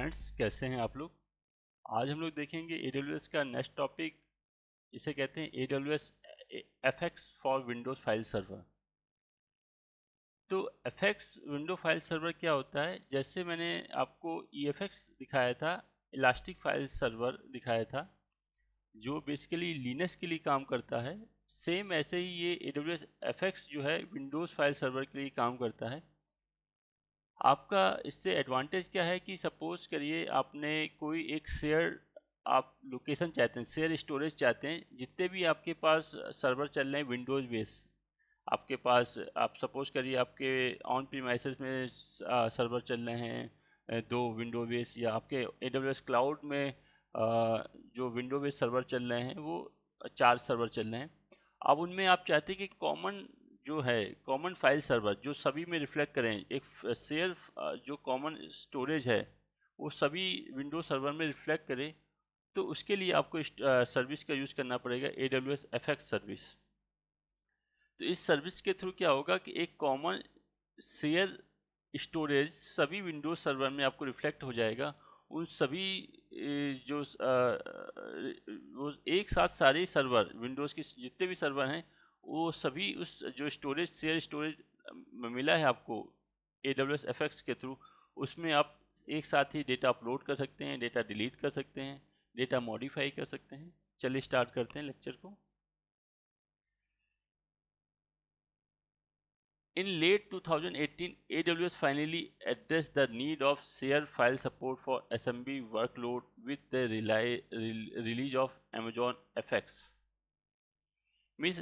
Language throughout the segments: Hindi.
फ्रेंड्स, कैसे हैं आप लोग। आज हम लोग देखेंगे AWS का नेक्स्ट टॉपिक। इसे कहते हैं AWS FX for Windows file server. तो FX विंडो फाइल सर्वर क्या होता है? जैसे मैंने आपको EFX दिखाया था, इलास्टिक फाइल सर्वर दिखाया था, जो बेसिकली लिनक्स के लिए काम करता है। सेम ऐसे ही ये AWS FX जो है विंडोज फाइल सर्वर के लिए काम करता है। आपका इससे एडवांटेज क्या है कि सपोज करिए आपने कोई एक शेयर आप लोकेशन चाहते हैं, शेयर स्टोरेज चाहते हैं, जितने भी आपके पास सर्वर चल रहे हैं विंडोज बेस आपके पास, आप सपोज करिए आपके ऑन प्रीमाइसेस में सर्वर चल रहे हैं, दो विंडो बेस, या आपके AWS क्लाउड में जो विंडो बेस सर्वर चल रहे हैं वो 4 सर्वर चल रहे हैं। अब उनमें आप चाहते हैं कि कॉमन जो है, कॉमन फाइल सर्वर जो सभी में रिफ्लेक्ट करें, एक शेयर जो कॉमन स्टोरेज है वो सभी विंडो सर्वर में रिफ्लेक्ट करे। तो उसके लिए आपको सर्विस का यूज़ करना पड़ेगा, AWS FX सर्विस। तो इस सर्विस के थ्रू क्या होगा कि एक कॉमन शेयर स्टोरेज सभी विंडोज सर्वर में आपको रिफ्लेक्ट हो जाएगा। उन सभी जो वो एक साथ सारे सर्वर विंडोज के जितने भी सर्वर हैं वो सभी उस जो स्टोरेज शेयर स्टोरेज मिला है आपको AWS FX के थ्रू, उसमें आप एक साथ ही डेटा अपलोड कर सकते हैं, डेटा डिलीट कर सकते हैं, डेटा मॉडिफाई कर सकते हैं। चलिए स्टार्ट करते हैं लेक्चर को। In late 2018, AWS finally addressed the need of shared file support for SMB workload with the release of Amazon FX. Means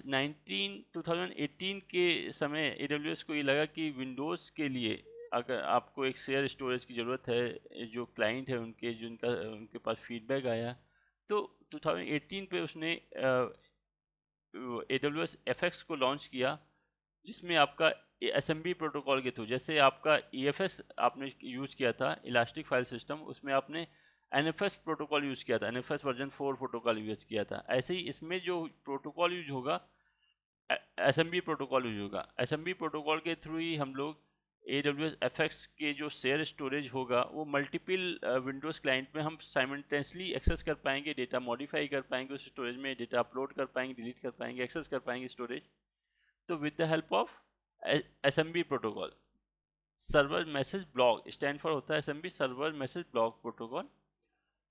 2018 के समय AWS को ये लगा कि विंडोज़ के लिए अगर आपको एक शेयर स्टोरेज की ज़रूरत है, जो क्लाइंट है उनके जिनका उनके पास फीडबैक आया, तो 2018 पे उसने AWS FX को लॉन्च किया, जिसमें आपका SMB प्रोटोकॉल के थ्रू, जैसे आपका EFS आपने यूज़ किया था इलास्टिक फाइल सिस्टम, उसमें आपने NFS प्रोटोकॉल यूज़ किया था, NFS वर्जन 4 प्रोटोकॉल यूज़ किया था। ऐसे ही इसमें जो प्रोटोकॉल यूज होगा SMB प्रोटोकॉल यूज होगा। SMB प्रोटोकॉल के थ्रू ही हम लोग AWS FX के जो शेयर स्टोरेज होगा वो मल्टीपल विंडोज़ क्लाइंट में हम साइमल्टेनियसली एक्सेस कर पाएंगे, डेटा मॉडिफाई कर पाएंगे उस स्टोरेज में, डेटा अपलोड कर पाएंगे, डिलीट कर पाएंगे, एक्सेस कर पाएंगे स्टोरेज। तो with the help of SMB protocol, server message block stand for होता है SMB, server message block protocol.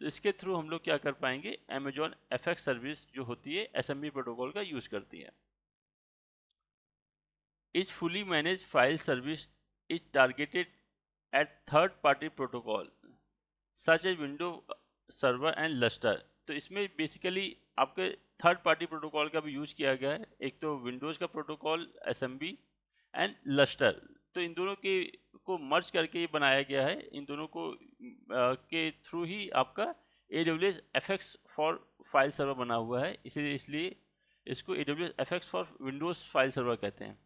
तो इसके थ्रू हम लोग क्या कर पाएंगे, Amazon FX सर्विस जो होती है SMB प्रोटोकॉल का यूज करती है। Each fully managed file service is targeted at third-party protocol such as Windows Server and Lustre। तो इसमें बेसिकली आपके थर्ड पार्टी प्रोटोकॉल का भी यूज किया गया है, एक तो विंडोज का प्रोटोकॉल SMB एंड Lustre। तो इन दोनों के को मर्ज करके ये बनाया गया है, इन दोनों को के थ्रू ही आपका AWS FX for file server बना हुआ है, इसलिए इसको AWS FX for Windows file server कहते हैं।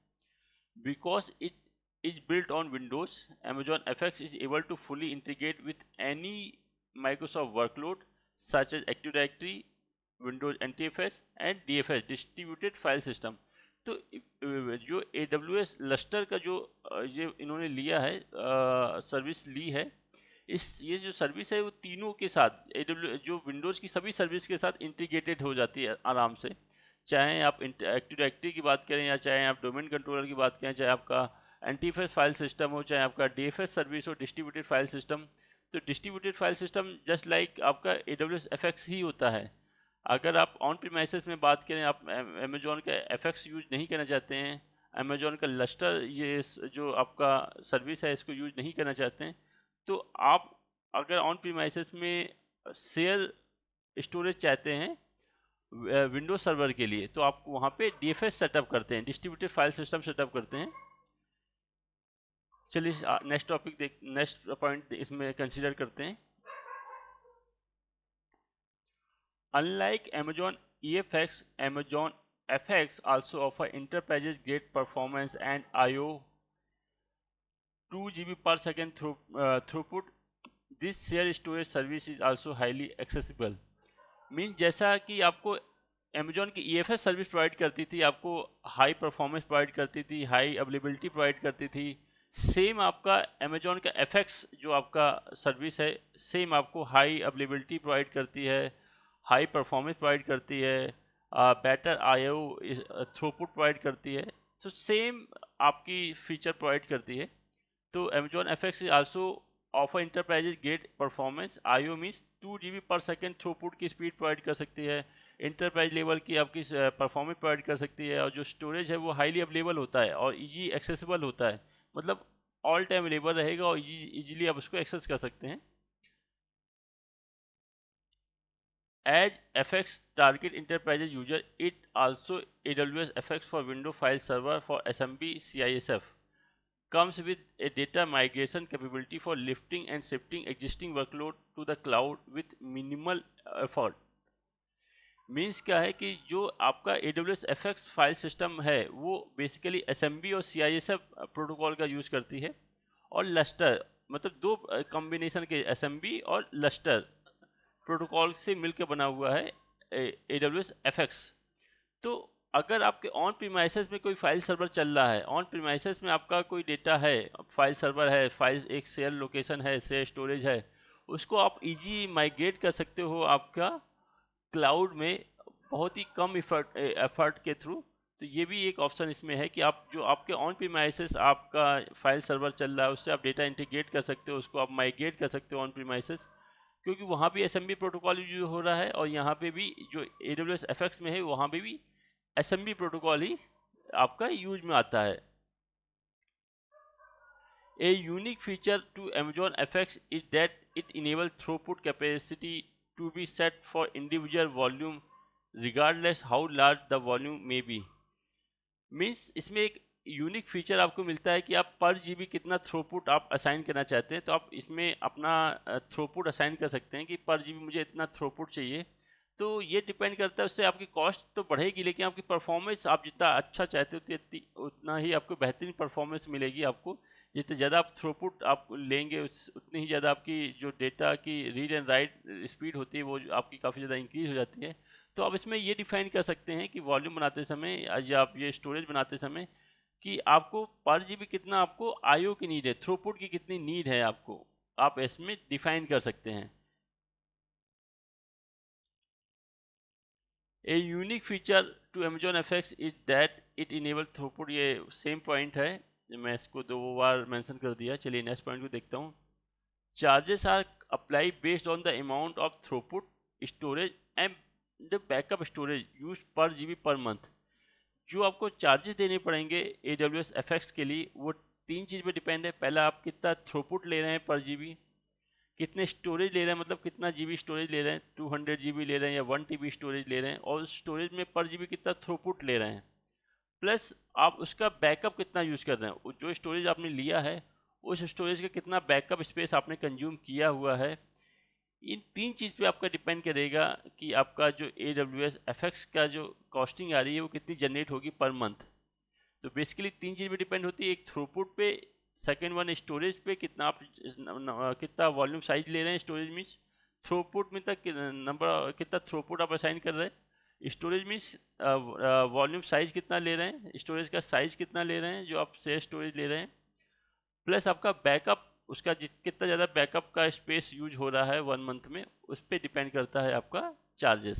Because it is built on Windows, Amazon FX is able to fully integrate with any Microsoft workload such as Active Directory, Windows NTFS and DFS Distributed File System। तो जो AWS Lustre का जो ये इन्होंने लिया है, सर्विस ली है, ये जो सर्विस है वो तीनों के साथ AWS जो विंडोज़ की सभी सर्विस के साथ इंटीग्रेटेड हो जाती है आराम से। चाहे आप एक्टिव डायरेक्टरी की बात करें, या चाहे आप डोमेन कंट्रोलर की बात करें, चाहे आपका एंटीफेस फाइल सिस्टम हो, चाहे आपका DFS सर्विस हो, डिस्ट्रीब्यूटेड फाइल सिस्टम। तो distributed file system just like आपका AWS FX ही होता है। अगर आप ऑन प्रीमाइसेस में बात करें, आप अमेजोन का FX यूज नहीं करना चाहते हैं, अमेजोन का Lustre ये जो आपका सर्विस है इसको यूज नहीं करना चाहते हैं, तो आप अगर ऑन प्रीमाइसेस में शेयर स्टोरेज चाहते हैं विंडोज सर्वर के लिए, तो आप वहाँ पे DFS सेटअप करते हैं, डिस्ट्रीब्यूटेड फाइल सिस्टम सेटअप करते हैं। चलिए नेक्स्ट टॉपिक नेक्स्ट पॉइंट इसमें कंसीडर करते हैं। Unlike Amazon EFX, Amazon FX also offer enterprises great performance and IO 2 GB per second throughput. This shared storage service is also highly accessible। Mean जैसा कि आपको Amazon की EFS सर्विस प्रोवाइड करती थी, आपको हाई परफॉर्मेंस प्रोवाइड करती थी, हाई अवेलेबिलिटी प्रोवाइड करती थी, सेम आपका अमेजोन का एफएक्स जो आपका सर्विस है, सेम आपको हाई अवेलेबिलिटी प्रोवाइड करती है, हाई परफॉर्मेंस प्रोवाइड करती है, बेटर आईओ थ्रूपुट प्रोवाइड करती है। तो सेम आपकी फीचर प्रोवाइड करती है। तो Amazon FX is also offer enterprises great performance. IO means 2 GB पर सेकेंड थ्रूपुट की स्पीड प्रोवाइड कर सकती है, इंटरप्राइज लेवल की आपकी परफॉर्मेंस प्रोवाइड कर सकती है, और जो स्टोरेज है वो हाईली अवेलेबल होता है और इजी एक्सेसिबल होता है, मतलब ऑल टाइम अवेलेबल रहेगा और इजीली आप उसको एक्सेस कर सकते हैं। As FX target enterprise user, it also AWS FX for Windows file server for SMB CISF comes with a data migration capability for lifting and shifting existing workload to the cloud with minimal effort। Means क्या है कि जो आपका AWS FX फाइल सिस्टम है वो बेसिकली SMB और CISF प्रोटोकॉल का यूज़ करती है, और लस्टर मतलब दो कॉम्बिनेशन के SMB और लस्टर प्रोटोकॉल से मिलकर बना हुआ है AWS FX। तो अगर आपके ऑन प्रीमाइसेस में कोई फाइल सर्वर चल रहा है, ऑन प्रीमाइसेस में आपका कोई डेटा है, फाइल सर्वर है, फाइल एक शेयर लोकेशन है, शेयर स्टोरेज है, उसको आप इजी माइग्रेट कर सकते हो आपका क्लाउड में बहुत ही कम एफर्ट के थ्रू। तो ये भी एक ऑप्शन इसमें है कि आप जो आपके ऑन प्रीमाइसेस आपका फाइल सर्वर चल रहा है उससे आप डेटा इंटीग्रेट कर सकते हो, उसको आप माइग्रेट कर सकते हो ऑन प्रीमाइसेस, क्योंकि वहाँ भी एसएमबी प्रोटोकॉल यूज हो रहा है और यहाँ पे भी जो AWS FX में है वहाँ पे भी एसएमबी प्रोटोकॉल ही आपका यूज में आता है। A unique feature to Amazon FX is that it enables throughput capacity to be set for individual volume regardless how large the volume may be। Means इसमें एक यूनिक फीचर आपको मिलता है कि आप पर जीबी कितना थ्रोपुट आप असाइन करना चाहते हैं, तो आप इसमें अपना थ्रोपुट असाइन कर सकते हैं कि पर जीबी मुझे इतना थ्रोपुट चाहिए। तो ये डिपेंड करता है, उससे आपकी कॉस्ट तो बढ़ेगी लेकिन आपकी परफॉर्मेंस आप जितना अच्छा चाहते हो उतना ही आपको बेहतरीन परफॉर्मेंस मिलेगी। आपको जितने ज़्यादा आप थ्रोपुट आप लेंगे उतनी ही ज़्यादा आपकी जो डेटा की रीड एंड राइट स्पीड होती है वो आपकी काफ़ी ज़्यादा इंक्रीज हो जाती है। तो आप इसमें ये डिफाइन कर सकते हैं कि वॉल्यूम बनाते समय या आप ये स्टोरेज बनाते समय कि आपको पर जीबी कितना आपको आईओ की नीड है, थ्रूपुट की कितनी नीड है आपको, आप इसमें डिफाइन कर सकते हैं। A unique feature to Amazon FX is that it enable throughput. ये सेम पॉइंट है, मैं इसको 2 बार मेंशन कर दिया। चलिए नेक्स्ट पॉइंट को देखता हूँ। Charges are apply based on the amount of throughput storage and backup storage use per GB per month. जो आपको चार्जेस देने पड़ेंगे AWS FX के लिए वो 3 चीज़ पे डिपेंड है। पहला, आप कितना थ्रूपुट ले रहे हैं पर जीबी, कितने स्टोरेज ले रहे हैं, मतलब कितना जीबी स्टोरेज ले रहे हैं, 200 GB ले रहे हैं या 1 TB स्टोरेज ले रहे हैं, और स्टोरेज में पर जीबी कितना थ्रूपुट ले रहे हैं, प्लस आप उसका बैकअप कितना यूज़ कर रहे हैं। जो स्टोरेज आपने लिया है उस स्टोरेज का कितना बैकअप स्पेस आपने कंज्यूम किया हुआ है। इन 3 चीज़ पे आपका डिपेंड करेगा कि आपका जो AWS FX का जो कॉस्टिंग आ रही है वो कितनी जनरेट होगी पर मंथ। तो बेसिकली 3 चीज़ पे डिपेंड होती है, एक थ्रूपुट पे, सेकेंड वन स्टोरेज पे, कितना आप कितना वॉल्यूम साइज ले रहे हैं, स्टोरेज मीन्स थ्रूपुट में तक नंबर कितना थ्रूपुट आप असाइन कर रहे हैं, स्टोरेज मीन्स वॉल्यूम साइज कितना ले रहे हैं, स्टोरेज का साइज कितना ले रहे हैं जो आप शेयर स्टोरेज ले रहे हैं, प्लस आपका बैकअप, उसका कितना ज़्यादा बैकअप का स्पेस यूज हो रहा है 1 मंथ में, उस पर डिपेंड करता है आपका charges.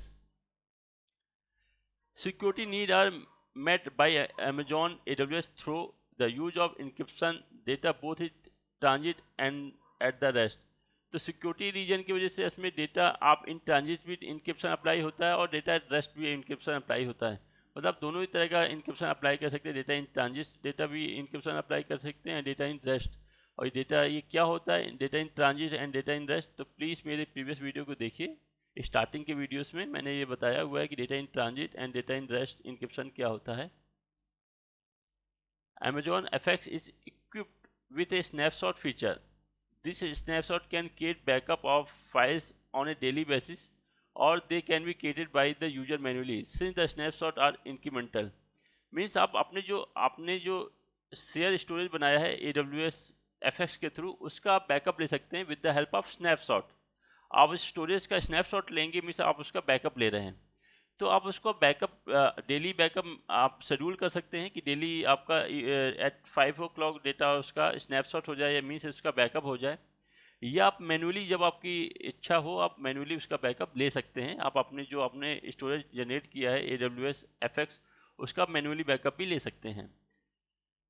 Security need are met by Amazon AWS through the use of encryption data both in transit and at the rest। तो सिक्योरिटी रीजन की वजह से इसमें डेटा आप इन ट्रांजिट भी इंक्रिप्शन अप्लाई होता है और डेटा एट रेस्ट भी इंक्रिप्शन अप्लाई होता है। मतलब दोनों ही तरह का इंक्रिप्शन अप्लाई कर सकते हैं, डेटा इन ट्रांजिट डेटा भी इंक्रिप्शन अप्लाई कर सकते हैं, डेटा इन रेस्ट। और डेटा ये क्या होता है, data in transit and data in rest, तो प्लीज़ मेरे प्रीवियस वीडियो को देखिए। स्टार्टिंग के वीडियोस में मैंने ये बताया हुआ है कि data in transit and data in rest encryption क्या होता है। Amazon FX is equipped with a snapshot feature। This snapshot can create backup of files on a daily basis or they can be created by the user manually since the snapshot are incremental। Means आप आपने जो शेयर स्टोरेज बनाया है AWS FX के थ्रू, उसका आप बैकअप ले सकते हैं with the help of snapshot. आप उस स्टोरेज का स्नैपशॉट लेंगे मीन्स आप उसका बैकअप ले रहे हैं। तो आप उसको बैकअप, डेली बैकअप आप शेड्यूल कर सकते हैं कि डेली आपका एट 5 o'clock डेटा उसका स्नैपशॉट हो जाए, या मीन्स उसका बैकअप हो जाए। या आप मैनुअली, जब आपकी इच्छा हो, आप मैनुअली उसका बैकअप ले सकते हैं। आप अपने जो आपने स्टोरेज जनरेट किया है AWS FX, उसका मैनुअली बैकअप भी ले सकते हैं।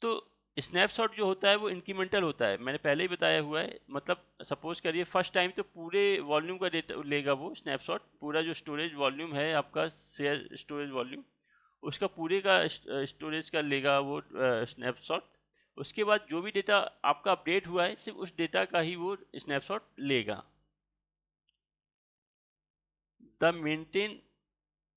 तो स्नैपशॉट जो होता है वो इंक्रीमेंटल होता है, मैंने पहले ही बताया हुआ है। मतलब सपोज करिए फर्स्ट टाइम तो पूरे वॉल्यूम का डेटा लेगा वो स्नैपशॉट, पूरा जो स्टोरेज वॉल्यूम है आपका, शेयर स्टोरेज वॉल्यूम, उसका पूरे का स्टोरेज का लेगा वो स्नैपशॉट। उसके बाद जो भी डेटा आपका अपडेट हुआ है, सिर्फ उस डेटा का ही वो स्नैपशॉट लेगा। The maintain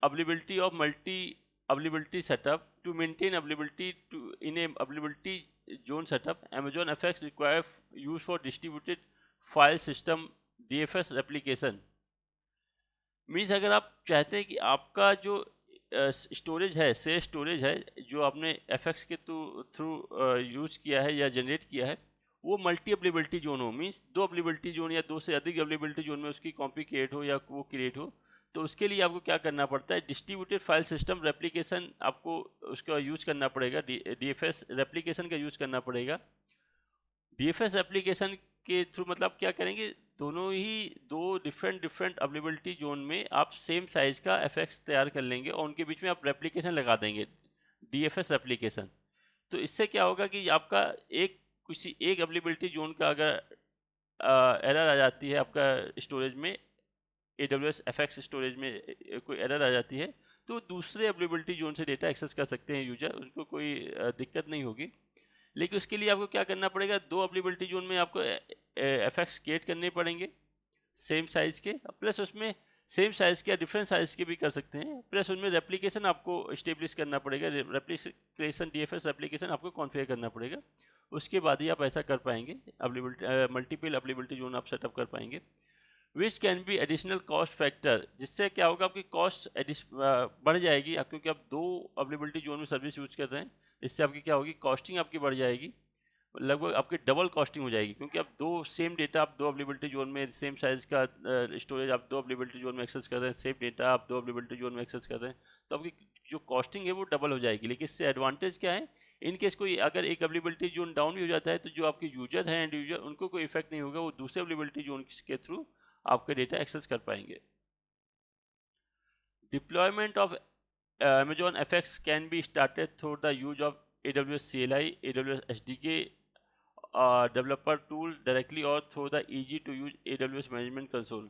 availability of multi availability setup. To maintain availability to in a availability zone setup, Amazon FX require use for distributed file system DFS replication। Means अगर आप चाहते हैं कि आपका जो स्टोरेज है, शेयर स्टोरेज है, जो आपने FX के थ्रू यूज किया है या जनरेट किया है, वो मल्टी अवेलेबिलिटी जोन हो। मीन्स दो अवेलेबिलिटी जोन या दो से अधिक अवेलेबिलिटी जोन में उसकी कॉपी क्रिएट हो या वो क्रिएट हो। तो उसके लिए आपको क्या करना पड़ता है, डिस्ट्रीब्यूटेड फाइल सिस्टम रेप्लिकेशन आपको उसका यूज करना पड़ेगा, DFS रेप्लिकेशन का यूज करना पड़ेगा। DFS एप्लीकेशन के थ्रू मतलब क्या करेंगे, दोनों ही दो डिफरेंट अवेलेबिलिटी जोन में आप सेम साइज का FX तैयार कर लेंगे और उनके बीच में आप रेप्लिकेशन लगा देंगे, DFS एप्लीकेशन। तो इससे क्या होगा कि आपका किसी एक अवेलेबिलिटी जोन का अगर एरर आ जाती है आपका स्टोरेज में, AWS FX स्टोरेज में कोई एरर आ जाती है, तो दूसरे अवेलेबिलिटी जोन से डेटा एक्सेस कर सकते हैं यूजर, उनको कोई दिक्कत नहीं होगी। लेकिन उसके लिए आपको क्या करना पड़ेगा, दो अवेलेबिलिटी जोन में आपको FX क्रिएट करने पड़ेंगे सेम साइज के, प्लस उसमें सेम साइज के या डिफरेंट साइज के भी कर सकते हैं, प्लस उनमें रेप्लिकेशन आपको स्टेब्लिश करना पड़ेगा, रेप्लिकेशन DFS एप्लीकेशन आपको कॉन्फ़िगर करना पड़ेगा। उसके बाद ही आप ऐसा कर पाएंगे, अवेलेबिलिटी मल्टीपल अवेलेबिलिटी जोन आप सेटअप कर पाएंगे। Which can be additional cost factor, जिससे क्या होगा, आपकी कॉस्ट बढ़ जाएगी, क्योंकि आप दो अवेलेबिलिटी जोन में सर्विस यूज कर रहे हैं। इससे आपकी क्या होगी, कॉस्टिंग आपकी बढ़ जाएगी, लगभग आपकी डबल कॉस्टिंग हो जाएगी, क्योंकि आप दो सेम डेटा आप दो अवेलेबिलिटी जोन में सेम साइज का स्टोरेज आप दो अवेलेबिलिटी जोन में एक्सेस कर रहे हैं, सेम डेटा आप दो अवेलेबिलिटी जोन में एक्सेस कर रहे हैं, तो आपकी जो कॉस्टिंग है वो डबल हो जाएगी। लेकिन इससे एडवांटेज क्या है, इन केस कोई अगर एक अवेलेबिलिटी जोन डाउन भी हो जाता है, तो जो आपके यूजर हैं एंड यूजर, उनको कोई इफेक्ट नहीं होगा, वो दूसरे अवेलेबिलिटी जोन के थ्रू आपके डेटा एक्सेस कर पाएंगे। Deployment of Amazon FX can be started through the use of AWS CLI, AWS SDK, developer tool directly or through the easy to use AWS management console।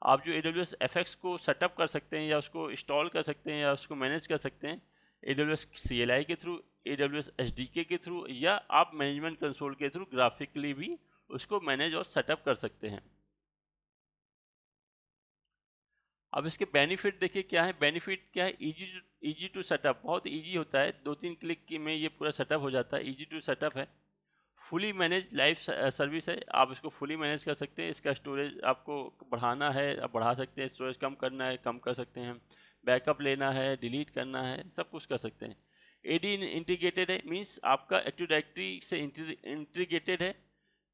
आप जो AWS FX को सेटअप कर सकते हैं या उसको इंस्टॉल कर सकते हैं या उसको मैनेज कर सकते हैं AWS CLI के थ्रू, AWS SDK के थ्रू, या आप मैनेजमेंट कंसोल के थ्रू ग्राफिकली भी उसको मैनेज और सेटअप कर सकते हैं। अब इसके बेनिफिट देखिए क्या है, बेनिफिट क्या है, इजी टू सेटअप, बहुत इजी होता है, 2-3 क्लिक की में ये पूरा सेटअप हो जाता है, इजी टू सेटअप है। फुली मैनेज लाइफ सर्विस है, आप इसको फुली मैनेज कर सकते हैं। इसका स्टोरेज आपको बढ़ाना है आप बढ़ा सकते हैं, स्टोरेज कम करना है कम कर सकते हैं, बैकअप लेना है डिलीट करना है, सब कुछ कर सकते हैं। एडी इंटीग्रेटेड है, मीन्स आपका एक्टिव डायरेक्टरी से इंटीग्रेटेड है,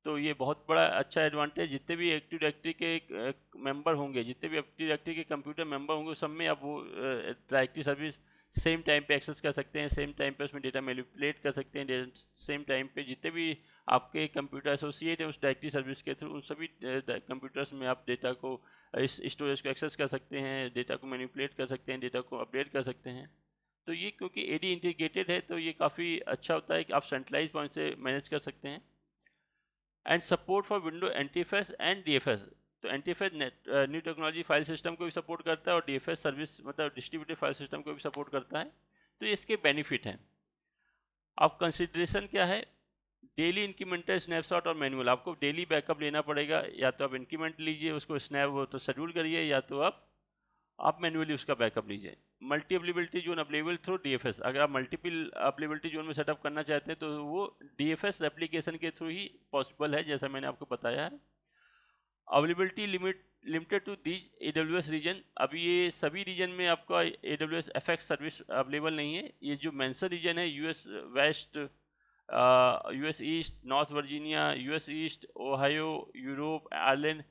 तो ये बहुत बड़ा अच्छा एडवांटेज। जितने भी एक्टिव डायरेक्टरी के मेंबर होंगे, जितने भी एक्टिव डायरेक्टरी के कंप्यूटर मेंबर होंगे, सब में आप वो डायरेक्टरी सर्विस सेम टाइम पे एक्सेस कर सकते हैं, सेम टाइम पे उसमें डेटा मैनिपुलेट कर सकते हैं, सेम टाइम पे जितने भी आपके कंप्यूटर एसोसिएट है उस डायरेक्टरी सर्विस के थ्रू, उन सभी कंप्यूटर्स में आप डेटा को, इस स्टोरेज को एक्सेस कर सकते हैं, डेटा को मैनिपुलेट कर सकते हैं, डेटा को अपडेट कर सकते हैं। तो ये क्योंकि एडी इंटीग्रेटेड है, तो ये काफ़ी अच्छा होता है कि आप सेंट्रलाइज पॉइंट से मैनेज कर सकते हैं। And support for window NTFS and DFS, तो NTFS new technology file system को भी सपोर्ट करता है और डीएफएस सर्विस मतलब डिस्ट्रीब्यूटेड फाइल सिस्टम को भी सपोर्ट करता है। तो इसके बेनिफिट हैं। अब कंसिडरेशन क्या है, डेली इंक्रीमेंटल स्नैपशॉट और मैनुअल, आपको डेली बैकअप लेना पड़ेगा, या तो आप इंक्रीमेंट लीजिए उसको स्नैप हो तो शेड्यूल करिए, या तो आप मैनुअली उसका बैकअप लीजिए। Multi availability zone available through DFS, अगर आप मल्टीपल अवेलेबिलिटी जोन में सेटअप करना चाहते हैं तो वो DFS एप्लीकेशन के थ्रू ही पॉसिबल है, जैसा मैंने आपको बताया है। Availability limited to these AWS region, अभी ये सभी रीजन में आपका AWS FX सर्विस अवेलेबल नहीं है। ये जो मेंशन रीजन है, US west, US east, north Virginia, US east, Ohio, Europe, Ireland,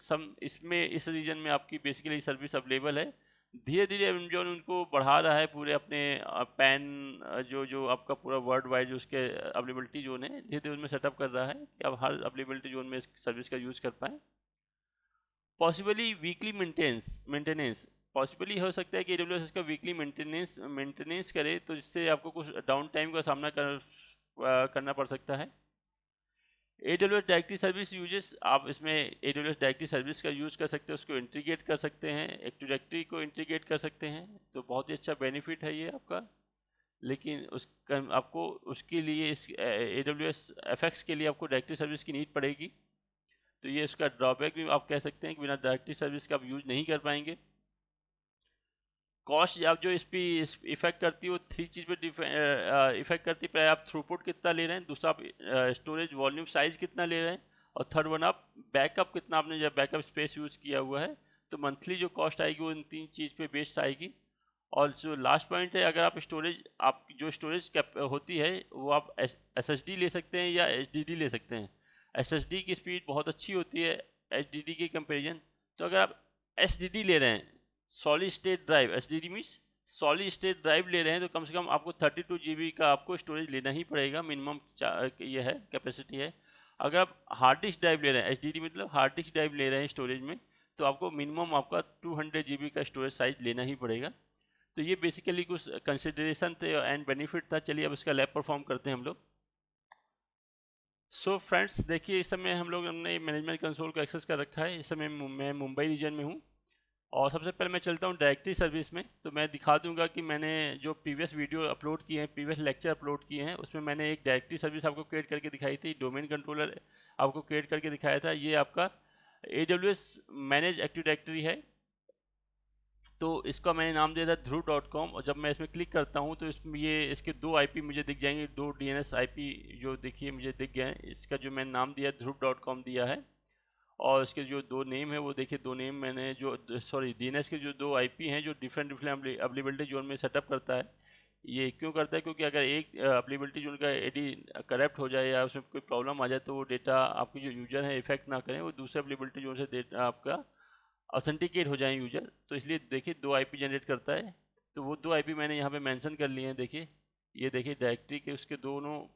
some इसमें इस रीजन में आपकी बेसिकली सर्विस अवेलेबल है। धीरे धीरे अमेजोन उनको बढ़ा रहा है पूरे अपने पैन जो जो आपका पूरा वर्ल्ड वाइड जो उसके अवेलेबिलिटी जोन है, धीरे धीरे उनमें सेटअप कर रहा है कि आप हर अवेलेबिलिटी जोन में इस सर्विस का यूज़ कर पाएँ। पॉसिबली वीकली मेंटेनेंस पॉसिबली हो सकता है कि AWS इसका वीकली मेंटेनेंस करे, तो जिससे आपको कुछ डाउन टाइम का सामना करना पड़ सकता है। AWS डायरेक्टरी सर्विस यूजेस, आप इसमें AWS डायरेक्टरी सर्विस का यूज़ कर सकते हैं, उसको इंटीग्रेट कर सकते हैं, एक्टिव डायरेक्टरी को इंटीग्रेट कर सकते हैं, तो बहुत ही अच्छा बेनिफिट है ये आपका। लेकिन आपको उसके लिए इस AWS FX के लिए आपको डायरेक्टरी सर्विस की नीड पड़ेगी, तो ये इसका ड्रॉबैक भी आप कह सकते हैं कि बिना डायरेक्टरी सर्विस का आप यूज़ नहीं कर पाएंगे। कॉस्ट आप जो इस पर इफेक्ट करती है वो 3 चीज़ पे इफेक्ट करती है। पहले आप थ्रूपुट कितना ले रहे हैं, दूसरा आप स्टोरेज वॉल्यूम साइज कितना ले रहे हैं, और थर्ड वन आप बैकअप कितना आपने जब बैकअप स्पेस यूज़ किया हुआ है। तो मंथली जो कॉस्ट आएगी वो इन 3 चीज़ पे बेस्ड आएगी। और जो लास्ट पॉइंट है, अगर आप जो स्टोरेज होती है वो आप SSD ले सकते हैं या HDD ले सकते हैं। SSD की स्पीड बहुत अच्छी होती है HDD के कंपेरिजन। तो अगर आप SSD ले रहे हैं, solid state drive, SSD means solid state drive ले रहे हैं, तो कम से कम आपको 32 GB का आपको स्टोरेज लेना ही पड़ेगा, मिनिमम ये है कैपेसिटी है। अगर आप हार्ड डिस्क ड्राइव ले रहे हैं, SSD मतलब हार्ड डिस्क ड्राइव ले रहे हैं स्टोरेज में, तो आपको मिनिमम आपका 200 GB का स्टोरेज साइज लेना ही पड़ेगा। तो ये बेसिकली कुछ कंसिडरेशन थे एंड बेनिफिट था। चलिए अब इसका लैब परफॉर्म करते हैं हम लोग। सो फ्रेंड्स देखिए, इस समय हमने मैनेजमेंट कंसोल को एक्सेस कर रखा है। इस समय मैं मुंबई रीजन में हूँ, और सबसे पहले मैं चलता हूँ डायरेक्टरी सर्विस में। तो मैं दिखा दूंगा कि मैंने जो प्रीवियस वीडियो अपलोड किए हैं, प्रीवियस लेक्चर अपलोड किए हैं, उसमें मैंने एक डायरेक्टरी सर्विस आपको क्रिएट करके दिखाई थी, डोमेन कंट्रोलर आपको क्रिएट करके दिखाया था। ये आपका AWS मैनेज एक्टिव डायरेक्टरी है, तो इसका मैंने नाम दिया था ध्रुव.com। और जब मैं इसमें क्लिक करता हूँ तो इसमें इसके 2 IP मुझे दिख जाएंगे, 2 DNS IP जो देखिए मुझे दिख गए हैं। इसका जो मैंने नाम दिया ध्रुव.com दिया है, और इसके जो 2 नेम है वो देखिए, 2 नेम मैंने जो DNS के जो 2 IP हैं जो डिफरेंट अवेलेबिलिटी जोन में सेटअप करता है। ये क्यों करता है? क्योंकि अगर एक अवेलेबिलिटी जोन का AD करप्ट हो जाए या उसमें कोई प्रॉब्लम आ जाए, तो वो डेटा आपकी जो यूजर है इफेक्ट ना करें, वो दूसरे अवेलेबिलिटी जोन से डेटा आपका ऑथेंटिकेट हो जाए यूजर। तो इसलिए देखिए 2 IP जनरेट करता है। तो वो 2 IP मैंने यहाँ पे मेंशन कर लिए हैं। देखिए, ये देखिए डायरेक्टरी के उसके दोनों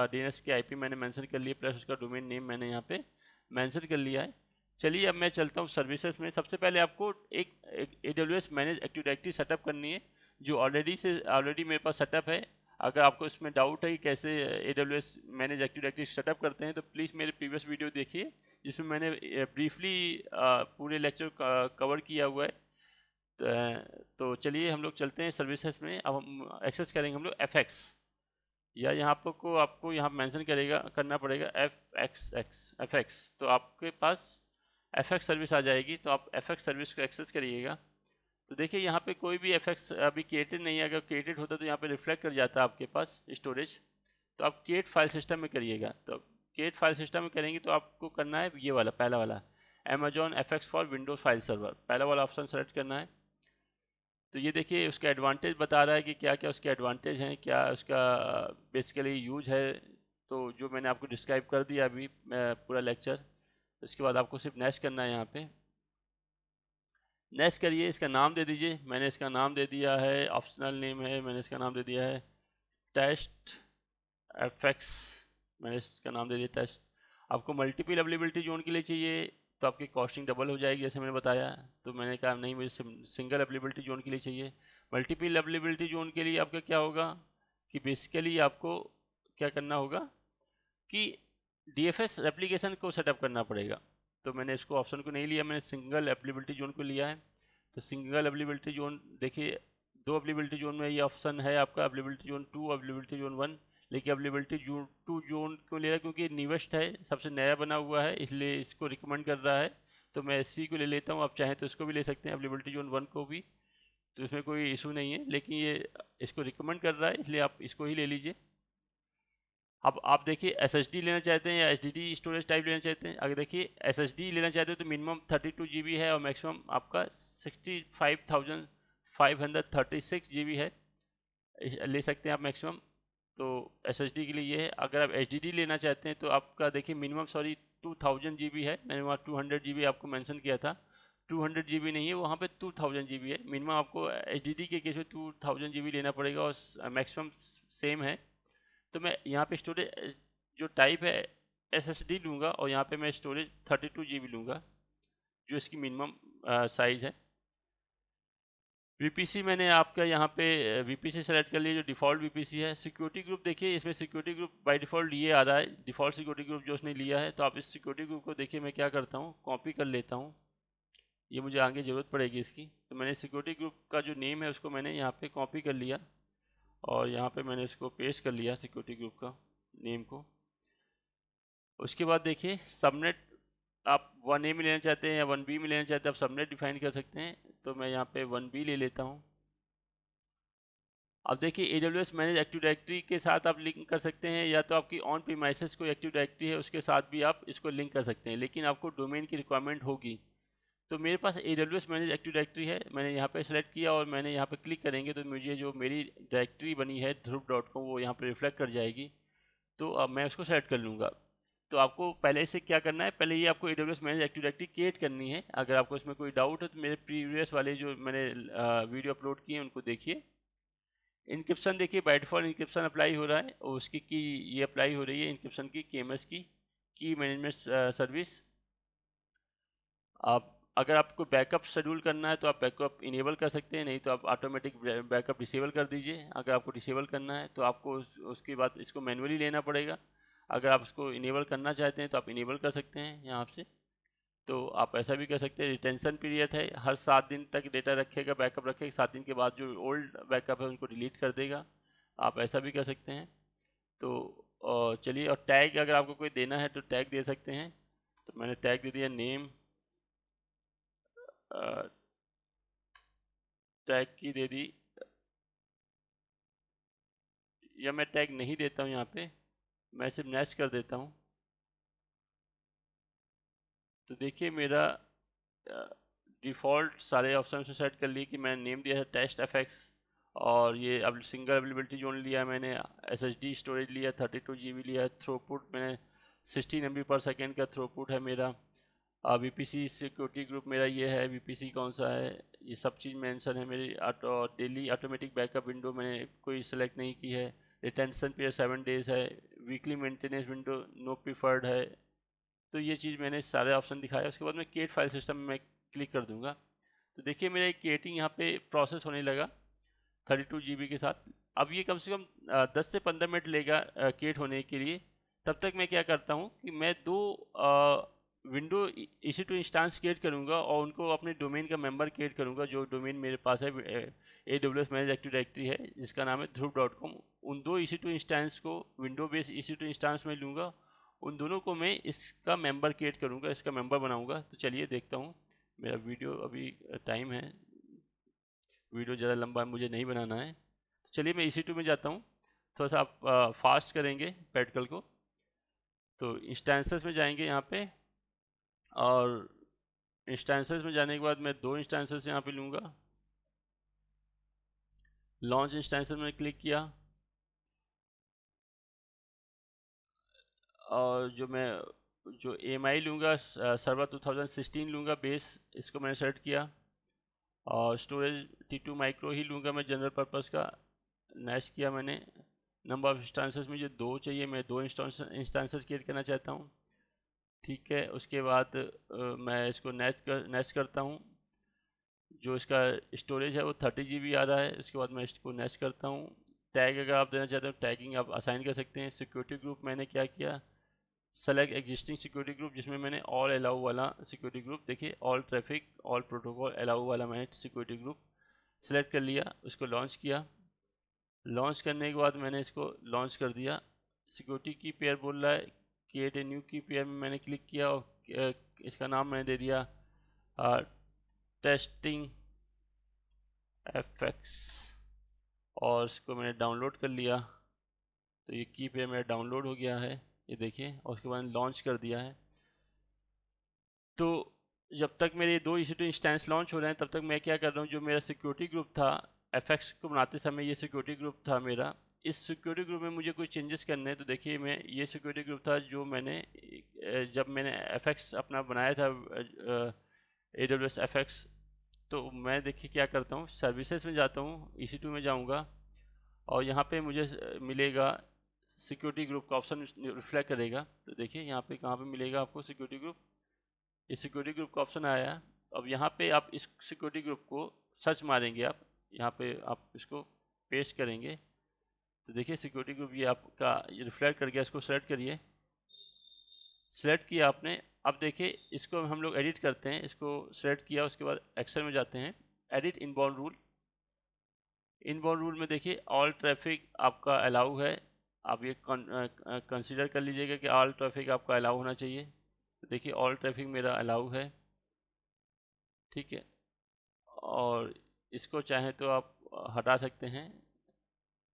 DNS के IP मैंने मेंशन कर लिए, प्लस उसका डोमेन नेम मैंने यहाँ पे मेंशन कर लिया है। चलिए अब मैं चलता हूँ सर्विसेज में। सबसे पहले आपको एक AWS manage active directory setup करनी है, जो ऑलरेडी मेरे पास सेटअप है। अगर आपको इसमें डाउट है कि कैसे AWS manage active directory setup करते हैं, तो प्लीज़ मेरे प्रीवियस वीडियो देखिए, जिसमें मैंने ब्रीफली पूरे लेक्चर कवर किया हुआ है। तो चलिए हम लोग चलते हैं सर्विसेज में। अब हम एक्सेस करेंगे हम लोग FX, या यहाँ आपको यहाँ मेंशन करना पड़ेगा FX। तो आपके पास FX सर्विस आ जाएगी, तो आप FX सर्विस को एक्सेस करिएगा। तो देखिए यहाँ पे कोई भी FX अभी क्रिएटेड नहीं है। अगर क्रिएटेड होता तो यहाँ पे रिफ्लेक्ट कर जाता है आपके पास स्टोरेज। तो आप क्रिएट फाइल सिस्टम में करिएगा। तो क्रिएट फाइल सिस्टम में करेंगे तो आपको करना है ये वाला, पहला वाला Amazon FX for Windows file server, पहला वाला ऑप्शन सेलेक्ट करना है। तो ये देखिए उसका एडवांटेज बता रहा है कि क्या क्या उसके एडवांटेज हैं, क्या उसका बेसिकली यूज है। तो जो मैंने आपको डिस्क्राइब कर दिया अभी पूरा लेक्चर, उसके बाद आपको सिर्फ नेक्स्ट करना है। यहाँ पे नेक्स्ट करिए, इसका नाम दे दीजिए। मैंने इसका नाम दे दिया है, ऑप्शनल नेम है, मैंने इसका नाम दे दिया है टेस्ट FX। मैंने इसका नाम दे दिया टेस्ट। आपको मल्टीपल अवेलेबिलिटी जोन के लिए चाहिए तो आपकी कॉस्टिंग डबल हो जाएगी, जैसे मैंने बताया। तो मैंने कहा नहीं, मुझे सिंगल अवेलेबिलिटी जोन के लिए चाहिए। मल्टीपल अवेलेबिलिटी जोन के लिए आपका क्या होगा कि बेसिकली आपको क्या करना होगा कि DFS एप्लीकेशन को सेटअप करना पड़ेगा। तो मैंने इसको ऑप्शन को नहीं लिया, मैंने सिंगल अवेलेबिलिटी जोन को लिया है। तो सिंगल अवेलेबिलिटी जोन देखिए, 2 अवेलेबिलिटी जोन में ये ऑप्शन है आपका, अवेलेबिलिटी जोन 2, अवेलेबिलिटी जोन 1। लेकिन अवेलेबिलिटी जोन 2 जोन क्यों ले रहा है? क्योंकि न्यूएस्ट है, सबसे नया बना हुआ है, इसलिए इसको रिकमेंड कर रहा है। तो मैं इसी को ले लेता हूँ। आप चाहें तो इसको भी ले सकते हैं, अवेलेबिलिटी जोन 1 को भी, तो इसमें कोई इशू नहीं है। लेकिन ये इसको रिकमेंड कर रहा है, इसलिए आप इसको ही ले लीजिए। अब आप देखिए SSD लेना चाहते हैं या HDD स्टोरेज टाइप लेना चाहते हैं। अगर देखिए SSD लेना चाहते हैं तो मिनिमम 32 GB है, और मैक्सिमम आपका 65,536 GB है, ले सकते हैं आप मैक्सिमम। तो SSD के लिए ये है। अगर आप HDD लेना चाहते हैं तो आपका देखिए मिनिमम 2000 GB है, मैंने वहाँ 200 GB आपको मेंशन किया था। 200 GB नहीं है, वहाँ पे 2000 GB है। मिनिमम आपको HDD के केस में 2000 GB लेना पड़ेगा और मैक्सिमम सेम है। तो मैं यहाँ पे स्टोरेज जो टाइप है SSD लूँगा और यहाँ पे मैं स्टोरेज 32 GB लूँगा, जो इसकी मिनिमम साइज़ है। VPC मैंने आपका यहाँ पे VPC सेलेक्ट कर लिया, जो डिफ़ॉल्ट VPC है। सिक्योरिटी ग्रुप देखिए, इसमें सिक्योरिटी ग्रुप बाय डिफ़ॉल्ट ये आ रहा है, डिफ़ॉल्ट सिक्योरिटी ग्रुप जो उसने लिया है। तो आप इस सिक्योरिटी ग्रुप को देखिए, मैं क्या करता हूँ, कॉपी कर लेता हूँ, ये मुझे आगे ज़रूरत पड़ेगी इसकी। तो मैंने सिक्योरिटी ग्रुप का जो नेम है उसको मैंने यहाँ पे कॉपी कर लिया और यहाँ पे मैंने इसको पेस्ट कर लिया, सिक्योरिटी ग्रुप का नेम को। उसके बाद देखिए सबनेट, आप 1A में लेना चाहते हैं या 1B में लेना चाहते हैं, आप सबनेट डिफाइन कर सकते हैं। तो मैं यहाँ पे 1B ले लेता हूँ। अब देखिए AWS मैनेज एक्टिव डायरेक्टरी के साथ आप लिंक कर सकते हैं, या तो आपकी ऑन प्रीमाइसेस कोई एक्टिव डायरेक्टरी है उसके साथ भी आप इसको लिंक कर सकते हैं, लेकिन आपको डोमेन की रिक्वायरमेंट होगी। तो मेरे पास AWS मैनेज एक्टिव डायरेक्टरी है, मैंने यहाँ पे सेलेक्ट किया और मैंने यहाँ पे क्लिक करेंगे तो मुझे जो मेरी डायरेक्टरी बनी है dhruv.com वो यहाँ पे रिफ्लेक्ट कर जाएगी। तो अब मैं उसको सेलेक्ट कर लूँगा। तो आपको पहले से क्या करना है, पहले ये आपको AWS manage active directory create करनी है। अगर आपको इसमें कोई डाउट है तो मेरे प्रीवियस वाले जो मैंने वीडियो अपलोड किए उनको देखिए। इनक्रिप्शन देखिए, बाय डिफॉल्ट इनक्रिप्शन अप्लाई हो रहा है और उसकी की ये अप्लाई हो रही है इनक्रिप्शन की, KMS की, की मैनेजमेंट सर्विस। आप अगर आपको बैकअप शेड्यूल करना है तो आप बैकअप इनेबल कर सकते हैं, नहीं तो आप ऑटोमेटिक बैकअप डिसेबल कर दीजिए। अगर आपको डिसेबल करना है तो आपको उसके बाद इसको मैनुअली लेना पड़ेगा। अगर आप इसको इनेबल करना चाहते हैं तो आप इनेबल कर सकते हैं यहाँ से। तो आप ऐसा भी कर सकते हैं। रिटेंशन पीरियड है, हर 7 दिन तक डेटा रखेगा, बैकअप रखेगा। 7 दिन के बाद जो ओल्ड बैकअप है उनको डिलीट कर देगा, आप ऐसा भी कर सकते हैं। तो चलिए, और टैग अगर आपको कोई देना है तो टैग दे सकते हैं। तो मैंने टैग दे दिया नेम, टैग की दे दी, या मैं टैग नहीं देता हूँ यहाँ पे, मैं सिर्फ नेस्ट कर देता हूँ। तो देखिए मेरा डिफ़ॉल्ट सारे ऑप्शन से सेट कर लिए कि मैंने नेम दिया है टेस्ट FX, और ये अब सिंगल अवेलेबिलिटी जोन लिया मैंने, SSD स्टोरेज लिया 32 GB लिया, थ्रूपुट मैंने 16 MB पर सेकेंड का थ्रूपुट है मेरा। VPC सिक्योरिटी ग्रुप मेरा ये है, VPC कौन सा है, ये सब चीज़ मेंशन है मेरी। डेली ऑटोमेटिक बैकअप विंडो मैंने कोई सेलेक्ट नहीं की है। रिटेंशन पीरियड 7 डेज है। Weekly maintenance window no preferred है। तो ये चीज़ मैंने सारे ऑप्शन दिखाया। उसके बाद मैं क्रिएट फाइल सिस्टम में क्लिक कर दूंगा। तो देखिए मेरा एक क्रिएटिंग यहाँ पे प्रोसेस होने लगा 32 GB के साथ। अब ये कम से कम 10 से 15 मिनट लेगा क्रिएट होने के लिए। तब तक मैं क्या करता हूँ कि मैं दो विंडो EC2 इंस्टांस क्रिएट करूँगा और उनको अपने डोमेन का मेंबर क्रिएट करूँगा। जो डोमेन मेरे पास है AWS मैनेज एक्टिव डायरेक्टरी है जिसका नाम है dhruv.com, उन दो EC2 इंस्टांस को विंडो बेस EC2 इंस्टांस में लूँगा, उन दोनों को मैं इसका मेंबर क्रिएट करूँगा, इसका मेंबर बनाऊँगा। तो चलिए देखता हूँ। मेरा वीडियो अभी टाइम है, वीडियो ज़्यादा लंबा मुझे नहीं बनाना है। तो चलिए मैं EC2 में जाता हूँ। थोड़ा सा आप फास्ट करेंगे प्रैक्टिकल को। तो इंस्टेंसेस में जाएंगे यहाँ पे, और इंस्टेंसेस में जाने के बाद मैं दो इंस्टेंसेस यहाँ पे लूँगा। लॉन्च इंस्टेंसेस में क्लिक किया और जो AMI लूँगा सर्वर 2016 लूँगा बेस, इसको मैंने सेलेक्ट किया। और स्टोरेज T2 माइक्रो ही लूँगा मैं जनरल पर्पस का, नेक्स्ट किया मैंने। नंबर ऑफ इंस्टेंसेस मुझे 2 चाहिए, मैं 2 इंस्टेंसेस क्रिएट करना चाहता हूँ। ठीक है, उसके बाद मैं इसको नेक्स्ट करता हूँ। जो इसका स्टोरेज है वो 30 GB आ रहा है। उसके बाद मैं इसको नेक्स्ट करता हूँ। टैग अगर आप देना चाहते हो टैगिंग आप असाइन कर सकते हैं। सिक्योरिटी ग्रुप मैंने क्या किया, सेलेक्ट एग्जिस्टिंग सिक्योरिटी ग्रुप, जिसमें मैंने ऑल अलाउ वाला सिक्योरिटी ग्रुप, देखिए all traffic all protocol allow वाला मैंने सिक्योरिटी ग्रुप सेलेक्ट कर लिया। उसको लॉन्च किया। लॉन्च करने के बाद मैंने इसको लॉन्च कर दिया। सिक्योरिटी की पेयर बोल रहा है, क्रिएट ए न्यू की पेयर में मैंने क्लिक किया और इसका नाम मैंने दे दिया टेस्टिंग FX, और इसको मैंने डाउनलोड कर लिया। तो ये की पेयर मेरा डाउनलोड हो गया है, ये देखिए, और उसके बाद लॉन्च कर दिया है। तो जब तक मेरे दो EC2 इंस्टेंस लॉन्च हो रहे हैं तब तक मैं क्या कर रहा हूँ, जो मेरा सिक्योरिटी ग्रुप था FX को बनाते समय, ये सिक्योरिटी ग्रुप था मेरा। इस सिक्योरिटी ग्रुप में मुझे कोई चेंजेस करने हैं। तो देखिए मैं ये सिक्योरिटी ग्रुप था जो मैंने जब मैंने FX अपना बनाया था AWS FX। तो मैं देखिए क्या करता हूँ, सर्विसेज में जाता हूँ, EC2 में जाऊँगा और यहाँ पे मुझे मिलेगा सिक्योरिटी ग्रुप का ऑप्शन रिफ्लेक्ट करेगा। तो देखिए यहाँ पे कहाँ पे मिलेगा आपको सिक्योरिटी ग्रुप, ये सिक्योरिटी ग्रुप का ऑप्शन आया है। अब यहाँ पे आप इस सिक्योरिटी ग्रुप को सर्च मारेंगे, आप यहाँ पे आप इसको पेस्ट करेंगे तो देखिए सिक्योरिटी ग्रुप ये आपका ये रिफ्लेक्ट कर गया। इसको सेलेक्ट करिए, सेलेक्ट किया आपने। अब देखिए इसको हम लोग एडिट करते हैं। इसको सेलेक्ट किया, उसके बाद एक्सेल में जाते हैं, edit inbound rule. Inbound rule में देखिए ऑल ट्रैफिक आपका अलाउ है। आप ये कंसीडर कर लीजिएगा कि ऑल ट्रैफिक आपका अलाउ होना चाहिए। तो देखिए ऑल ट्रैफिक मेरा अलाउ है, ठीक है। और इसको चाहें तो आप हटा सकते हैं।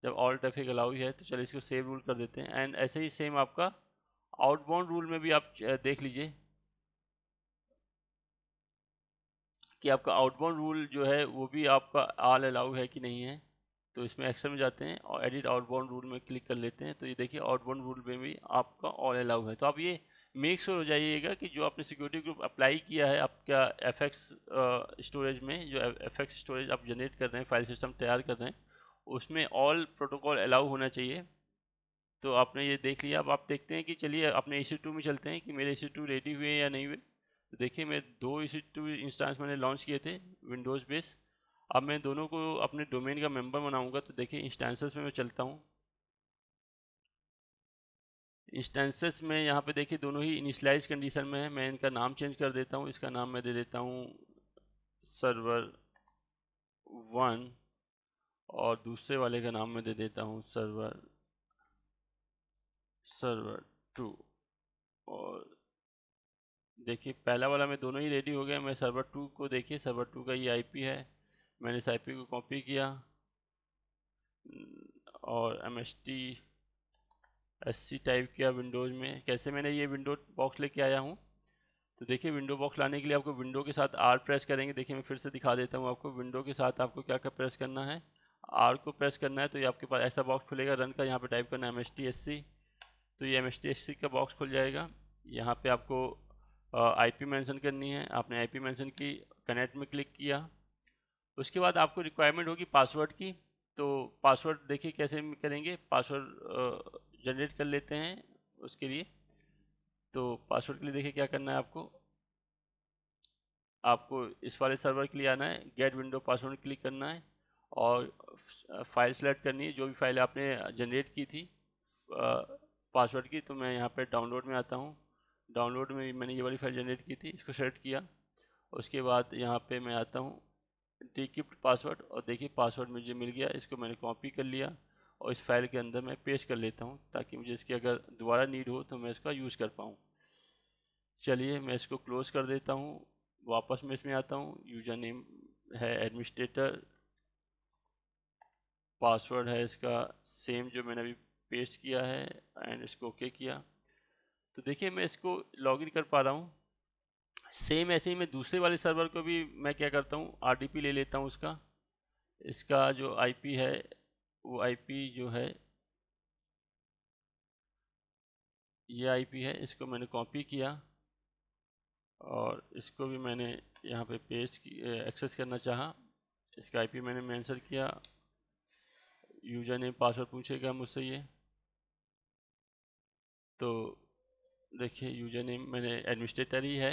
जब ऑल ट्रैफिक अलाउ है तो चलिए इसको सेव रूल कर देते हैं। एंड ऐसे ही सेम आपका आउटबाउंड रूल में भी आप देख लीजिए कि आपका आउटबाउंड रूल जो है वो भी आपका ऑल अलाउ है कि नहीं है। तो इसमें एक्सेल में जाते हैं और एडिट आउटबाउंड रूल में क्लिक कर लेते हैं। तो ये देखिए आउटबाउंड रूल में भी आपका ऑल अलाउ है। तो आप ये मेक श्योर हो जाइएगा कि जो आपने सिक्योरिटी ग्रुप अप्लाई किया है आपका एफएक्स स्टोरेज में, जो एफएक्स स्टोरेज आप जनरेट कर रहे हैं, फाइल सिस्टम तैयार कर रहे हैं, उसमें ऑल प्रोटोकॉल अलाउ होना चाहिए। तो आपने ये देख लिया। अब आप देखते हैं कि चलिए अपने EC2 में चलते हैं कि मेरे EC2 रेडी हुए या नहीं हुए। तो देखिए मैं 2 EC2 इंस्टेंस मैंने लॉन्च किए थे विंडोज़ बेस। अब मैं दोनों को अपने डोमेन का मेंबर बनाऊंगा। तो देखिए इंस्टेंसेस में मैं चलता हूँ। इंस्टेंसेस में यहाँ पे देखिए दोनों ही इनिशियलाइज कंडीशन में है। मैं इनका नाम चेंज कर देता हूँ। इसका नाम मैं दे देता हूँ सर्वर 1 और दूसरे वाले का नाम मैं दे देता हूँ सर्वर 2। और देखिए पहला वाला में दोनों ही रेडी हो गया। मैं सर्वर 2 को देखिए, सर्वर 2 का ये आईपी है। मैंने इस आईपी को कॉपी किया और MST टाइप किया विंडोज़ में। कैसे मैंने ये विंडो बॉक्स लेके आया हूँ, तो देखिए विंडो बॉक्स लाने के लिए आपको विंडो के साथ आर प्रेस करेंगे। देखिए मैं फिर से दिखा देता हूँ आपको, विंडो के साथ आपको क्या क्या प्रेस करना है। आर को प्रेस करना है तो ये आपके पास ऐसा बॉक्स खुलेगा रन का। यहाँ पे टाइप करना है MSTSC, तो ये MSTSC का बॉक्स खुल जाएगा। यहाँ पे आपको आईपी मेंशन करनी है। आपने आईपी मेंशन की, कनेक्ट में क्लिक किया। उसके बाद आपको रिक्वायरमेंट होगी पासवर्ड की। तो पासवर्ड देखिए कैसे करेंगे, पासवर्ड जनरेट कर लेते हैं उसके लिए। तो पासवर्ड के लिए देखिए क्या करना है आपको, आपको इस वाले सर्वर के लिए आना है, गेट विंडो पासवर्ड क्लिक करना है और फाइल सेलेक्ट करनी है जो भी फाइल आपने जनरेट की थी पासवर्ड की। तो मैं यहाँ पे डाउनलोड में आता हूँ। डाउनलोड में मैंने ये वाली फाइल जनरेट की थी, इसको सेलेक्ट किया। उसके बाद यहाँ पे मैं आता हूँ डिक्रिप्ट पासवर्ड और देखिए पासवर्ड मुझे मिल गया। इसको मैंने कॉपी कर लिया और इस फाइल के अंदर मैं पेस्ट कर लेता हूँ ताकि मुझे इसकी अगर दोबारा नीड हो तो मैं इसका यूज़ कर पाऊँ। चलिए मैं इसको क्लोज कर देता हूँ। वापस मैं इसमें आता हूँ। यूजर नेम है एडमिनिस्ट्रेटर, पासवर्ड है इसका सेम जो मैंने अभी पेस्ट किया है एंड इसको ओके किया। तो देखिए मैं इसको लॉगिन कर पा रहा हूँ। सेम ऐसे ही मैं दूसरे वाले सर्वर को भी मैं क्या करता हूँ, RDP ले लेता हूँ उसका। इसका जो आईपी है वो आईपी जो है ये आईपी है, इसको मैंने कॉपी किया और इसको भी मैंने यहाँ पे पेस्ट एक्सेस करना चाहा। इसका आईपी मैंने मेंशन किया। यूजर नेम पासवर्ड पूछेगा मुझसे ये। तो देखिए यूजर नेम मैंने एडमिनिस्ट्रेटर ही है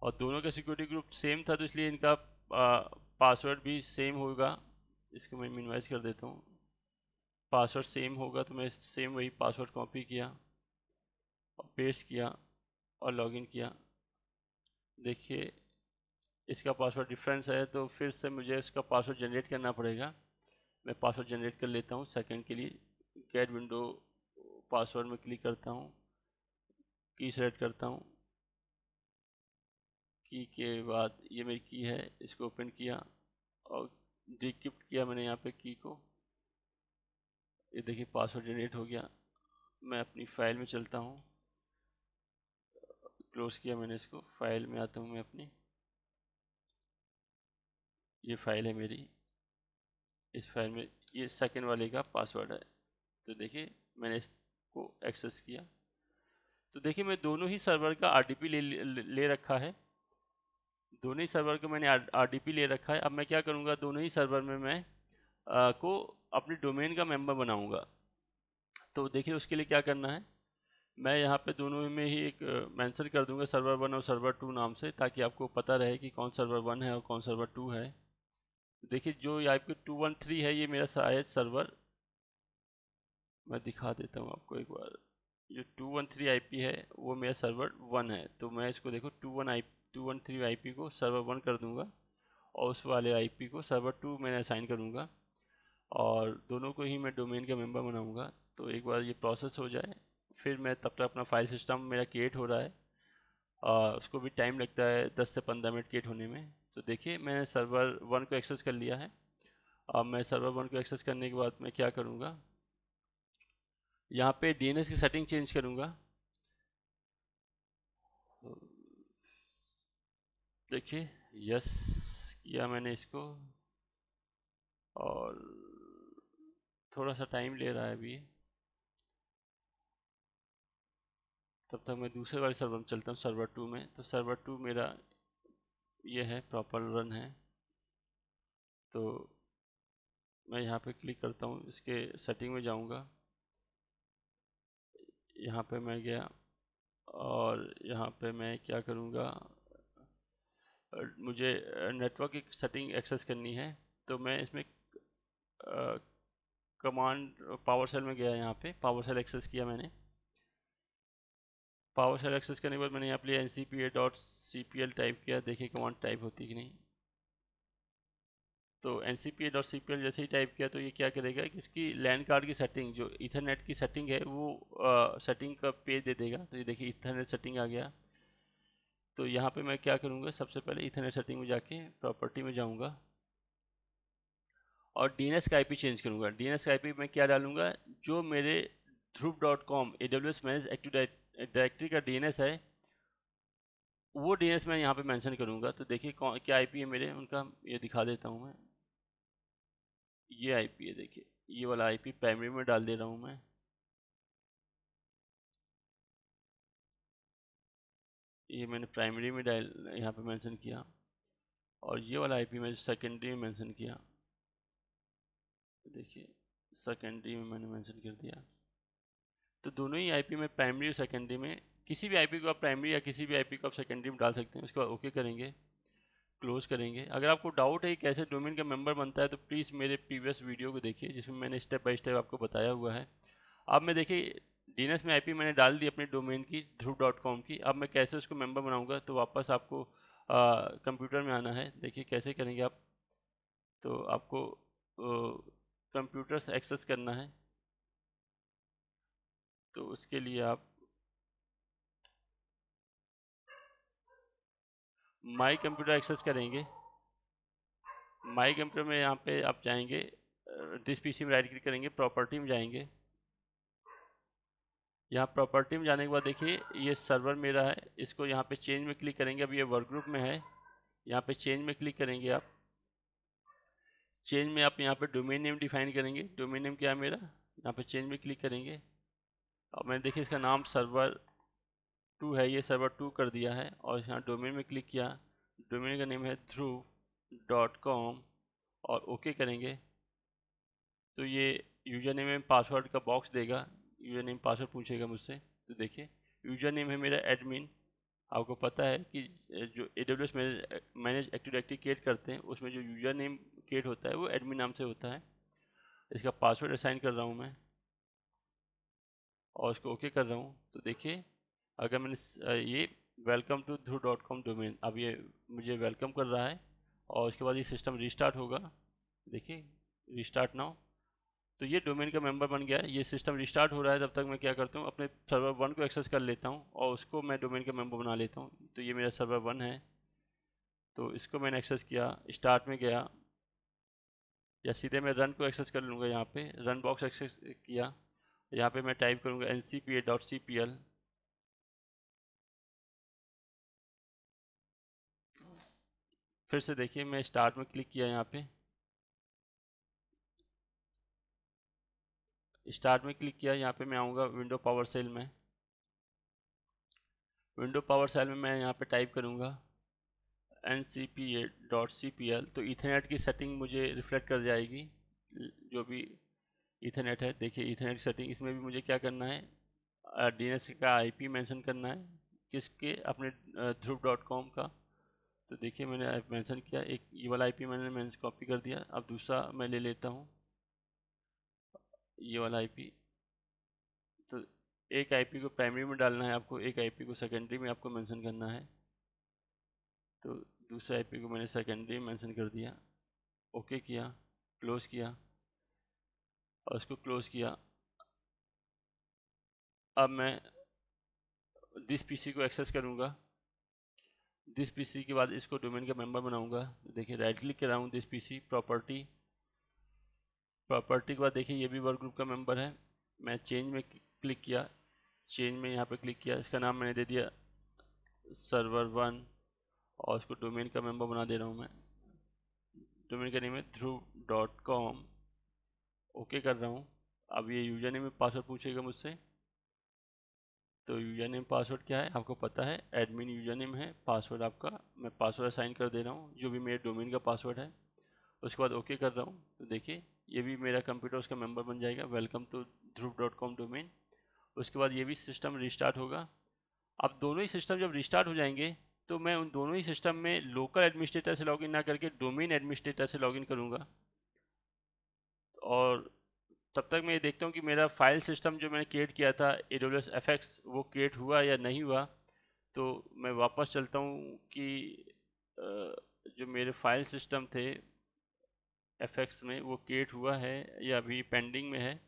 और दोनों का सिक्योरिटी ग्रुप सेम था तो इसलिए इनका पासवर्ड भी सेम होगा। इसको मैं मिनिमाइज कर देता हूँ। पासवर्ड सेम होगा तो मैं सेम वही पासवर्ड कॉपी किया और पेस्ट किया और लॉगिन किया। देखिए इसका पासवर्ड डिफरेंस है तो फिर से मुझे इसका पासवर्ड जनरेट करना पड़ेगा। मैं पासवर्ड जनरेट कर लेता हूँ सेकंड के लिए। गेट विंडो पासवर्ड में क्लिक करता हूँ, की सेलेक्ट करता हूँ। की के बाद ये मेरी की है, इसको ओपन किया और डिक्रिप्ट किया मैंने यहाँ पे की को। ये देखिए पासवर्ड जनरेट हो गया। मैं अपनी फाइल में चलता हूँ, क्लोज किया मैंने इसको। फाइल में आता हूँ मैं अपनी, ये फाइल है मेरी। इस फाइल में ये सेकंड वाले का पासवर्ड है। तो देखिए मैंने इसको एक्सेस किया। तो देखिए मैं दोनों ही सर्वर का आरडीपी ले रखा है, दोनों ही सर्वर का मैंने आरडीपी ले रखा है। अब मैं क्या करूँगा, दोनों ही सर्वर में मैं को अपने डोमेन का मेंबर बनाऊंगा। तो देखिए उसके लिए क्या करना है, मैं यहाँ पे दोनों में ही एक मेंशन कर दूंगा सर्वर 1 और सर्वर 2 नाम से, ताकि आपको पता रहे कि कौन सर्वर 1 है और कौन सर्वर 2 है। देखिए जो यहाँ पे 213 है, ये मेरा शायद सर्वर, मैं दिखा देता हूँ आपको एक बार। जो 213 आईपी है वो मेरा सर्वर 1 है, तो मैं इसको देखो 213 आईपी को सर्वर 1 कर दूंगा और उस वाले आईपी को सर्वर 2 मैंने असाइन करूँगा, और दोनों को ही मैं डोमेन का मेंबर बनाऊंगा। तो एक बार ये प्रोसेस हो जाए, फिर मैं तब तक अपना फाइल सिस्टम मेरा क्रिएट हो रहा है, उसको भी टाइम लगता है 10 से 15 मिनट क्रिएट होने में। तो देखिए मैंने सर्वर 1 को एक्सेस कर लिया है। अब मैं सर्वर 1 को एक्सेस करने के बाद मैं क्या करूँगा, यहाँ पे डीएनएस की सेटिंग चेंज करूँगा। देखिए यस किया मैंने इसको, और थोड़ा सा टाइम ले रहा है अभी, तब तक मैं दूसरे वाले सर्वर में चलता हूँ, सर्वर 2 में। तो सर्वर 2 मेरा ये है, प्रॉपर रन है। तो मैं यहाँ पे क्लिक करता हूँ, इसके सेटिंग में जाऊँगा, यहाँ पे मैं गया और यहाँ पे मैं क्या करूँगा, मुझे नेटवर्क की सेटिंग एक्सेस करनी है। तो मैं इसमें कमांड पावर सेल में गया, यहाँ पे पावर सेल एक्सेस किया मैंने। पावर सेल एक्सेस करने के बाद मैंने यहाँ पे ncpa.cpl टाइप किया, देखिए कमांड टाइप होती कि नहीं। तो ncpa.cpl जैसे ही टाइप किया तो ये क्या करेगा कि इसकी लैन कार्ड की सेटिंग, जो इथरनेट की सेटिंग है, वो सेटिंग का पेज दे देगा। तो ये देखिए इथरनेट सेटिंग आ गया। तो यहाँ पे मैं क्या करूँगा, सबसे पहले इथरनेट सेटिंग में जाके प्रॉपर्टी में जाऊँगा और डीएनएस का आईपी चेंज करूँगा। डीएनएस का आईपी मैं क्या डालूँगा, जो मेरे ध्रुव.com AWS मैनेज एक्टिव डायरेक्टरी का डीएनएस है, वो डीएनएस मैं यहाँ पे मेंशन करूँगा। तो देखिए क्या आईपी है मेरे उनका, ये दिखा देता हूँ मैं। ये आईपी है, देखिए ये वाला आईपी प्राइमरी में डाल दे रहा हूँ मैं। ये मैंने प्राइमरी में डाल यहाँ पे मेंशन किया, और ये वाला आईपी मैंने सेकेंडरी में मेंशन किया। देखिए सेकेंडरी में मैंने मेंशन कर दिया। तो दोनों ही आईपी में, प्राइमरी और सेकेंडरी में, किसी भी आईपी को आप प्राइमरी या किसी भी आईपी को आप सेकेंडरी में डाल सकते हैं। उसके बाद ओके करेंगे, क्लोज करेंगे। अगर आपको डाउट है कि कैसे डोमेन का मेंबर बनता है, तो प्लीज़ मेरे प्रीवियस वीडियो को देखिए, जिसमें मैंने स्टेप बाय स्टेप आपको बताया हुआ है। अब मैं देखिए डीएनएस में आईपी मैंने डाल दी अपने डोमेन की, ध्रुव.com की। अब मैं कैसे उसको मेंबर बनाऊंगा, तो वापस आपको कंप्यूटर में आना है। देखिए कैसे करेंगे आप, तो आपको कंप्यूटर से एक्सेस करना है। तो उसके लिए आप माई कंप्यूटर एक्सेस करेंगे। माई कंप्यूटर में यहाँ पे आप जाएंगे, दिस पीसी में राइट क्लिक करेंगे, प्रॉपर्टी में जाएंगे। यहाँ प्रॉपर्टी में जाने के बाद देखिए ये सर्वर मेरा है, इसको यहाँ पे चेंज में क्लिक करेंगे। अब ये वर्क ग्रुप में है, यहाँ पे चेंज में क्लिक करेंगे आप। चेंज में आप यहाँ पे डोमेन नेम डिफाइन करेंगे। डोमेन नेम क्या है मेरा, यहाँ पे चेंज में क्लिक करेंगे। अब मैंने देखिए इसका नाम सर्वर 2 है, ये सर्वर 2 कर दिया है, और यहाँ डोमेन में क्लिक किया। डोमेन का नेम है ध्रुव.com, और ओके करेंगे। तो ये यूजर नेम एंड पासवर्ड का बॉक्स देगा, यूजर नेम पासवर्ड पूछेगा मुझसे। तो देखिए यूजर नेम है मेरा एडमिन। आपको पता है कि जो AWS manage active directory create करते हैं, उसमें जो यूजर नेम क्रिएट होता है वो एडमिन नाम से होता है। इसका पासवर्ड असाइन कर रहा हूँ मैं, और इसको ओके कर रहा हूँ। तो देखिए अगर मैंने ये वेलकम टू ध्रुव.com डोमेन, अब ये मुझे वेलकम कर रहा है, और उसके बाद ये सिस्टम रिस्टार्ट होगा। देखिए रिस्टार्ट नाउ। तो ये डोमेन का मेंबर बन गया है। ये सिस्टम रिस्टार्ट हो रहा है, तब तक मैं क्या करता हूँ, अपने सर्वर 1 को एक्सेस कर लेता हूँ और उसको मैं डोमेन का मेंबर बना लेता हूँ। तो ये मेरा सर्वर 1 है, तो इसको मैंने एक्सेस किया, स्टार्ट में गया, या सीधे मैं रन को एक्सेस कर लूँगा। यहाँ पे रन बॉक्स एक्सेस किया, यहाँ पे मैं टाइप करूँगा ncpa.cpl। फिर से देखिए मैं स्टार्ट में क्लिक किया, यहाँ पे स्टार्ट में क्लिक किया, यहाँ पे मैं आऊँगा विंडो पावर सेल में। विंडो पावर सेल में मैं यहाँ पे टाइप करूँगा ncpa.cpl, तो ईथरनेट की सेटिंग मुझे रिफ्लेक्ट कर जाएगी, जो भी ईथरनेट है। देखिए ईथरनेट की सेटिंग, इसमें भी मुझे क्या करना है, DNS का IP मेंशन करना है, किसके, अपने ध्रुव.com का। तो देखिए मैंने मेंशन किया, एक ये वाला IP मैंने कॉपी कर दिया। अब दूसरा मैं ले लेता हूँ ये वाला IP। तो एक IP को प्राइमरी में डालना है आपको, एक IP को सेकेंडरी में आपको मेंशन करना है। तो दूसरे IP को मैंने सेकेंडरी मेंशन कर दिया, ओके किया, क्लोज किया और उसको क्लोज किया। अब मैं दिस PC को एक्सेस करूँगा। दिस PC के बाद इसको डोमेन का मेंबर बनाऊंगा। तो देखिए राइट क्लिक कर रहा हूँ, दिस PC प्रॉपर्टी, प्रॉपर्टी के बाद देखिए ये भी वर्क ग्रुप का मेंबर है। मैं चेंज में क्लिक किया, चेंज में यहाँ पे क्लिक किया, इसका नाम मैंने दे दिया सर्वर1 और इसको डोमेन का मेंबर बना दे रहा हूँ मैं। डोमेन का नेम है ध्रुव.com, ओके कर रहा हूँ। अब ये यूजर नेम में पासवर्ड पूछेगा मुझसे। तो यूजर नेम पासवर्ड क्या है आपको पता है, एडमिन यूजर नेम है। पासवर्ड आपका मैं पासवर्ड असाइन कर दे रहा हूँ जो भी मेरे डोमेन का पासवर्ड है। उसके बाद ओके कर रहा हूँ। तो देखिए ये भी मेरा कंप्यूटर उसका मेंबर बन जाएगा, वेलकम टू ध्रुव.com डोमेन। उसके बाद ये भी सिस्टम रिस्टार्ट होगा। अब दोनों ही सिस्टम जब रिस्टार्ट हो जाएंगे तो मैं उन दोनों ही सिस्टम में लोकल एडमिनिस्ट्रेटर से लॉगिन ना करके डोमेन एडमिनिस्ट्रेटर से लॉगिन करूँगा। और तब तक मैं ये देखता हूँ कि मेरा फाइल सिस्टम जो मैंने क्रिएट किया था AWS FX, वो क्रिएट हुआ या नहीं हुआ। तो मैं वापस चलता हूँ कि जो मेरे फाइल सिस्टम थे FX में, वो क्रिएट हुआ है या अभी पेंडिंग में है।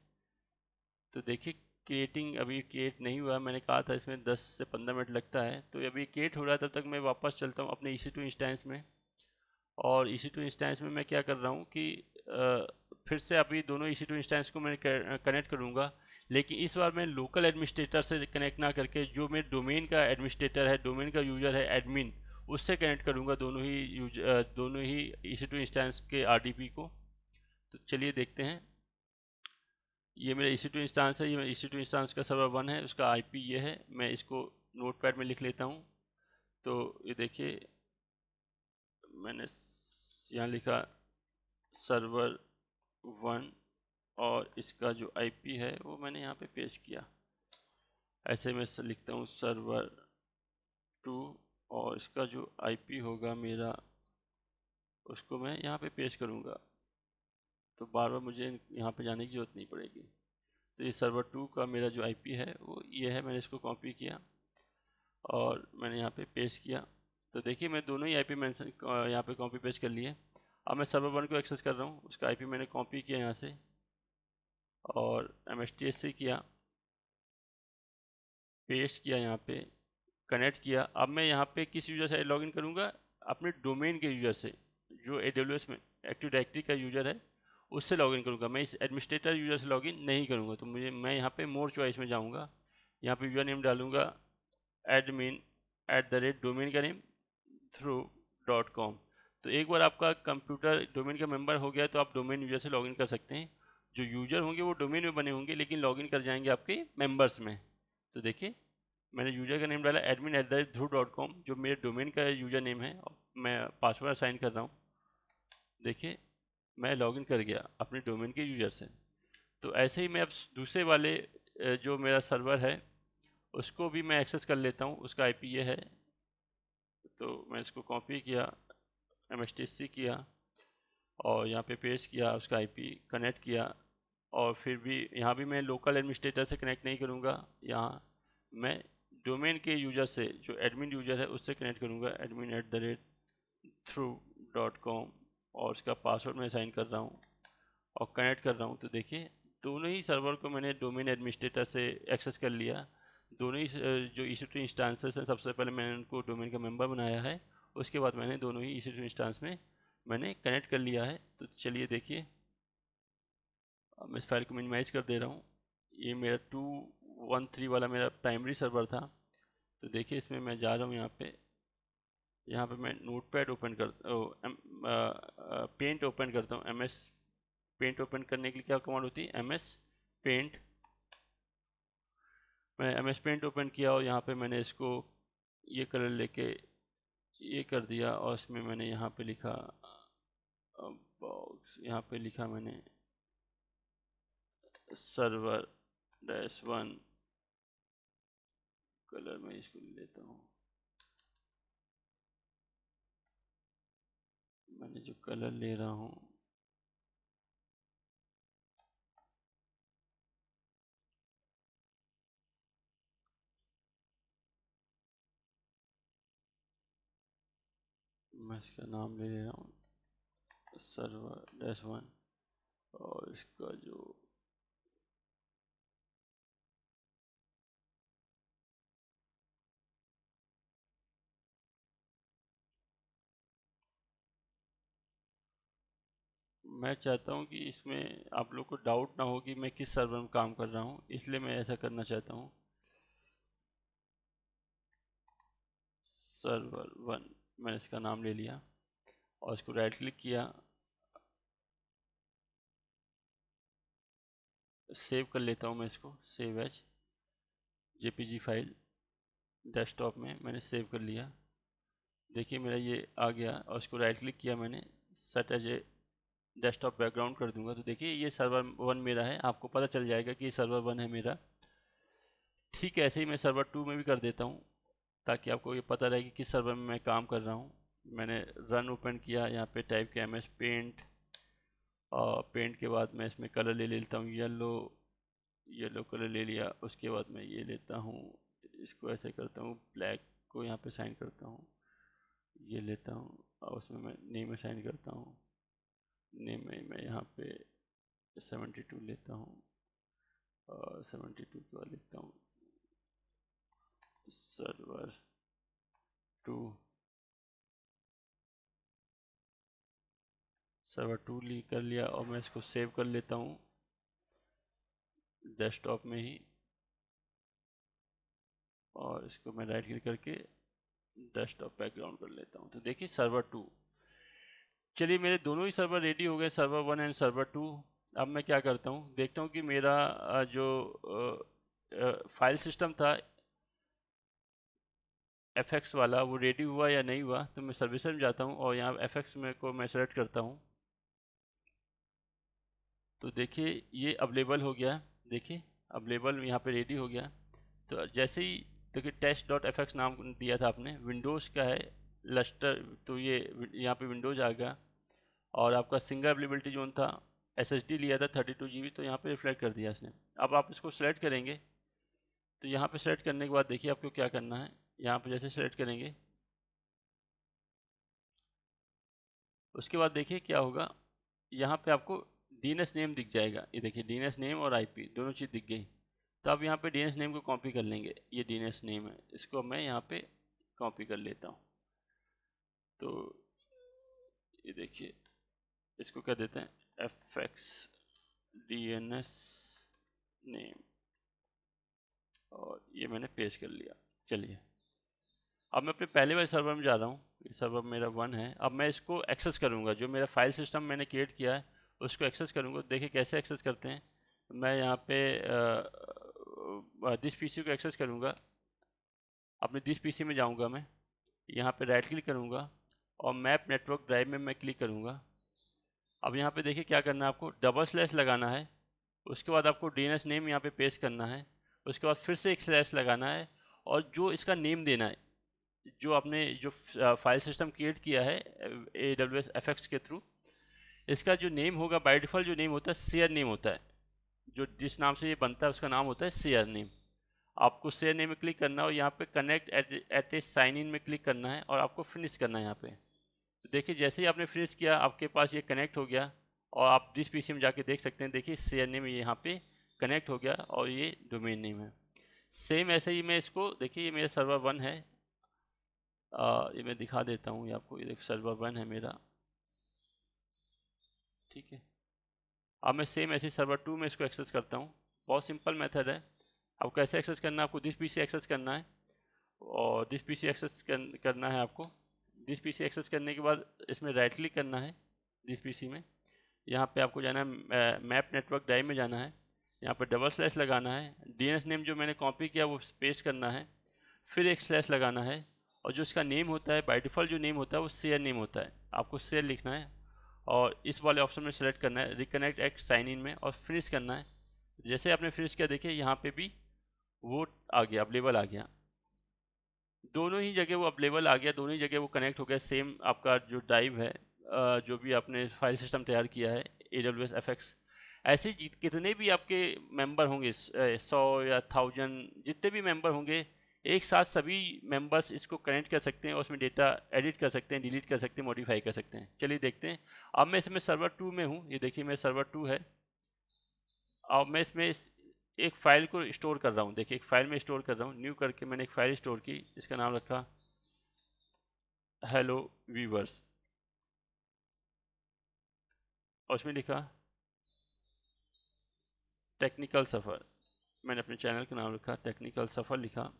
तो देखिए क्रिएटिंग अभी क्रिएट नहीं हुआ, मैंने कहा था इसमें 10 से 15 मिनट लगता है। तो अभी क्रिएट हो रहा है, तब तक मैं वापस चलता हूँ अपने EC2 इंस्टेंस में। और EC2 इंस्टेंस में मैं क्या कर रहा हूँ कि फिर से अभी दोनों EC2 इंस्टेंस को मैं कनेक्ट करूँगा, लेकिन इस बार मैं लोकल एडमिनिस्ट्रेटर से कनेक्ट ना करके जो मेरे डोमेन का एडमिनिस्ट्रेटर है, डोमेन का यूजर है एडमिन, उससे कनेक्ट करूँगा दोनों ही EC2 इंस्टेंस के RDP को। तो चलिए देखते हैं। ये मेरा EC2 इंस्टेंस है, ये मेरा EC2 इंस्टेंस का सर्वर 1 है, उसका IP ये है। मैं इसको नोटपैड में लिख लेता हूँ। तो ये देखिए मैंने यहाँ लिखा सर्वर 1 और इसका जो IP है वो मैंने यहाँ पे पेस्ट किया। ऐसे मैं लिखता हूँ सर्वर 2 और इसका जो IP होगा मेरा, उसको मैं यहाँ पे पेस्ट करूँगा। तो बार बार मुझे यहाँ पे जाने की जरूरत नहीं पड़ेगी। तो ये सर्वर 2 का मेरा जो IP है वो ये है। मैंने इसको कॉपी किया और मैंने यहाँ पे पेस्ट किया। तो देखिए मैं दोनों ही IP मेंशन यहाँ पे कॉपी पेस्ट कर लिए। अब मैं सर्वर 1 को एक्सेस कर रहा हूँ, उसका IP मैंने कॉपी किया यहाँ से और MSTSC किया, पेस्ट किया, यहाँ पे कनेक्ट किया। अब मैं यहाँ पे किस यूज़र से लॉगिन करूँगा, अपने डोमेन के यूज़र से, जो AWS में एक्टिव डायरेक्टरी का यूज़र है उससे लॉगिन करूँगा। मैं इस एडमिनिस्ट्रेटर यूज़र से लॉगिन नहीं करूँगा। तो मैं यहाँ पे मोर चॉइस में जाऊँगा, यहाँ पे यूज़र नेम डालूँगा admin@डोमेन का नेम ध्रुव.com। तो एक बार आपका कंप्यूटर डोमेन का मेंबर हो गया तो आप डोमेन यूज़र से लॉगिन कर सकते हैं। जो यूज़र होंगे वो डोमेन में बने होंगे लेकिन लॉगिन कर जाएंगे आपके मेंबर्स में। तो देखिए मैंने यूज़र का नेम डाला admin@dhruv.com, जो मेरे डोमेन का यूज़र नेम है। मैं पासवर्ड असाइन कर रहा हूँ। देखिए मैं लॉगिन कर गया अपने डोमेन के यूज़र से। तो ऐसे ही मैं अब दूसरे वाले जो मेरा सर्वर है उसको भी मैं एक्सेस कर लेता हूँ। उसका IP ये है। तो मैं इसको कॉपी किया, MSTC किया और यहाँ पे पेस्ट किया, उसका IP कनेक्ट किया। और फिर भी यहाँ भी मैं लोकल एडमिनिस्ट्रेटर से कनेक्ट नहीं करूँगा, यहाँ मैं डोमेन के यूज़र से, जो एडमिन यूज़र है उससे कनेक्ट करूँगा, admin@through.com, और उसका पासवर्ड मैं साइन कर रहा हूँ और कनेक्ट कर रहा हूँ। तो देखिए दोनों ही सर्वर को मैंने डोमेन एडमिनिस्ट्रेटर से एक्सेस कर लिया। दोनों ही जो EC2 इंस्टांसेस हैं, सबसे पहले मैंने उनको डोमेन का मेंबर बनाया है, उसके बाद मैंने दोनों ही EC2 इंस्टांस में मैंने कनेक्ट कर लिया है। तो चलिए देखिए, अब मैं इस फाइल को मिनिमाइज कर दे रहा हूँ। ये मेरा 213 वाला मेरा प्राइमरी सर्वर था। तो देखिए इसमें मैं जा रहा हूँ, यहाँ पे मैं नोटपैड ओपन कर पेंट ओपन करता हूँ। MS पेंट ओपन करने के लिए क्या कमांड होती है, MS पेंट। मैं MS पेंट ओपन किया और यहाँ पे मैंने इसको ये कलर लेके ये कर दिया, और इसमें मैंने यहाँ पे लिखा बॉक्स, यहाँ पे लिखा मैंने सर्वर -1 कलर में इसको लेता हूँ। मैंने जो कलर ले रहा हूँ मैं इसका नाम ले रहा हूँ सर्वर -1, और इसका जो मैं चाहता हूँ कि इसमें आप लोग को डाउट ना हो कि मैं किस सर्वर में काम कर रहा हूँ, इसलिए मैं ऐसा करना चाहता हूँ। सर्वर 1 मैंने इसका नाम ले लिया, और इसको राइट क्लिक किया, सेव कर लेता हूँ मैं इसको, save as JPG file desktop में मैंने सेव कर लिया। देखिए मेरा ये आ गया, और इसको राइट क्लिक किया मैंने, set as a desktop background कर दूंगा, तो देखिए ये सर्वर 1 मेरा है, आपको पता चल जाएगा कि ये सर्वर 1 है मेरा। ठीक है, ऐसे ही मैं सर्वर 2 में भी कर देता हूँ, ताकि आपको ये पता रहे कि किस सर्वर में मैं काम कर रहा हूँ। मैंने रन ओपन किया, यहाँ पे टाइप किया MS पेंट, और पेंट के बाद मैं इसमें कलर ले लेता हूँ येलो, येलो कलर ले लिया। उसके बाद मैं ये लेता हूँ, इसको ऐसे करता हूँ, ब्लैक को यहाँ पे साइन करता हूँ, ये लेता हूँ, और उसमें मैं नेम असाइन करता हूँ। नेम में मैं यहाँ पे 72 लेता हूँ, और 72 के बाद लिखता हूँ सर्वर 2, सर्वर 2 कर लिया, और मैं इसको सेव कर लेता हूँ डेस्कटॉप में ही, और इसको मैं राइट क्लिक करके डेस्कटॉप बैकग्राउंड कर लेता हूँ। तो देखिए सर्वर 2, चलिए मेरे दोनों ही सर्वर रेडी हो गए, सर्वर 1 एंड सर्वर 2। अब मैं क्या करता हूँ, देखता हूँ कि मेरा जो फाइल सिस्टम था FX वाला, वो रेडी हुआ या नहीं हुआ। तो मैं सर्विसेज में जाता हूँ, और यहाँ FX में को मैं सेलेक्ट करता हूँ। तो देखिए ये अवेलेबल हो गया, देखिए अवेलेबल यहाँ पे रेडी हो गया। तो जैसे ही देखिए test.fx नाम दिया था आपने, विंडोज़ का है लस्टर, तो ये यहाँ पे विंडोज़ आ गया। और आपका सिंगल अवेलेबिलिटी जोन था, SSD लिया था 32 GB, तो यहाँ पे रिफ्लेक्ट कर दिया इसने। अब आप इसको सेलेक्ट करेंगे, तो यहाँ पे सेलेक्ट करने के बाद देखिए आपको क्या करना है। यहाँ पे जैसे सेलेक्ट करेंगे, उसके बाद देखिए क्या होगा, यहाँ पे आपको DNS नेम दिख जाएगा। ये देखिए DNS नेम और IP दोनों चीज़ दिख गई। तो अब यहाँ पे DNS नेम को कॉपी कर लेंगे, ये DNS नेम है, इसको मैं यहाँ पे कॉपी कर लेता हूँ। तो ये देखिए इसको क्या देते हैं, FX DNS नेम, और ये मैंने पेस्ट कर लिया। चलिए अब मैं अपने पहले वाले सर्वर में जा रहा हूँ, ये सर्वर मेरा 1 है। अब मैं इसको एक्सेस करूँगा, जो मेरा फाइल सिस्टम मैंने क्रिएट किया है उसको एक्सेस करूँगा। देखिए कैसे एक्सेस करते हैं। मैं यहाँ पे दिस PC को एक्सेस करूँगा, अपने दिस PC में जाऊँगा, मैं यहाँ पे राइट क्लिक करूँगा, और मैप नेटवर्क ड्राइव में मैं क्लिक करूँगा। अब यहाँ पे देखिए क्या करना है, आपको डबल स्लैश लगाना है, उसके बाद आपको DNS नेम यहाँ पे पेस्ट करना है, उसके बाद फिर से एक स्लैश लगाना है, और जो इसका नेम देना है, जो आपने जो फाइल सिस्टम क्रिएट किया है AWS FX के थ्रू, इसका जो नेम होगा बाय डिफ़ॉल्ट जो नेम होता है शेयर नेम होता है, जो जिस नाम से ये बनता है उसका नाम होता है शेयर नेम। आपको शेयर नेम में क्लिक करना है, और यहाँ पे connect at a sign in में क्लिक करना है, और आपको फिनिश करना है यहाँ पे। तो देखिए जैसे ही आपने फिनिश किया, आपके पास ये कनेक्ट हो गया, और आप जिस PC में जाके देख सकते हैं, देखिए शेयर नेम यहाँ पे कनेक्ट हो गया, और ये डोमेन नेम है। सेम ऐसे ही मैं इसको, देखिए ये मेरा सर्वर 1 है, ये मैं दिखा देता हूँ ये आपको, ये देखो सर्वर 1 है मेरा, ठीक है। अब मैं सेम ऐसे सर्वर 2 में इसको एक्सेस करता हूँ। बहुत सिंपल मेथड है। अब कैसे एक्सेस करना है, आपको दिस PC एक्सेस करना है, और दिस PC एक्सेस करना है आपको। दिस PC एक्सेस करने के बाद इसमें राइट क्लिक करना है दिस PC में, यहाँ पे आपको जाना है मैप नेटवर्क ड्राइव में जाना है, यहाँ पर डबल स्लैश लगाना है, DNS नेम जो मैंने कॉपी किया वो पेस्ट करना है, फिर एक स्लैश लगाना है, और जो इसका नेम होता है बाय डिफ़ॉल्ट जो नेम होता है वो शेयर नेम होता है, आपको शेयर लिखना है और इस वाले ऑप्शन में सेलेक्ट करना है रिकनेक्ट एक्ट साइन इन में और फिनिश करना है। जैसे आपने फिनिश किया देखिए यहाँ पे भी वो आ गया, अवेलेबल आ गया, दोनों ही जगह वो अवेलेबल आ गया, दोनों ही जगह वो कनेक्ट हो गया। सेम आपका जो ड्राइव है जो भी आपने फाइल सिस्टम तैयार किया है AWS FX, ऐसे कितने भी आपके मेंबर होंगे 100 या 1000 जितने भी मेंबर होंगे एक साथ सभी मेंबर्स इसको कनेक्ट कर सकते हैं और उसमें डेटा एडिट कर सकते हैं, डिलीट कर सकते हैं, मॉडिफाई कर सकते हैं। चलिए देखते हैं। अब मैं इसमें सर्वर 2 में हूँ, ये देखिए मेरा सर्वर 2 है। अब मैं इसमें एक फाइल को स्टोर कर रहा हूँ, देखिए एक फाइल में स्टोर कर रहा हूँ, न्यू करके मैंने एक फाइल स्टोर की, इसका नाम रखा हेलो वीवर्स और उसमें लिखा टेक्निकल सफ़र, मैंने अपने चैनल का नाम रखा टेक्निकल सफ़र लिखा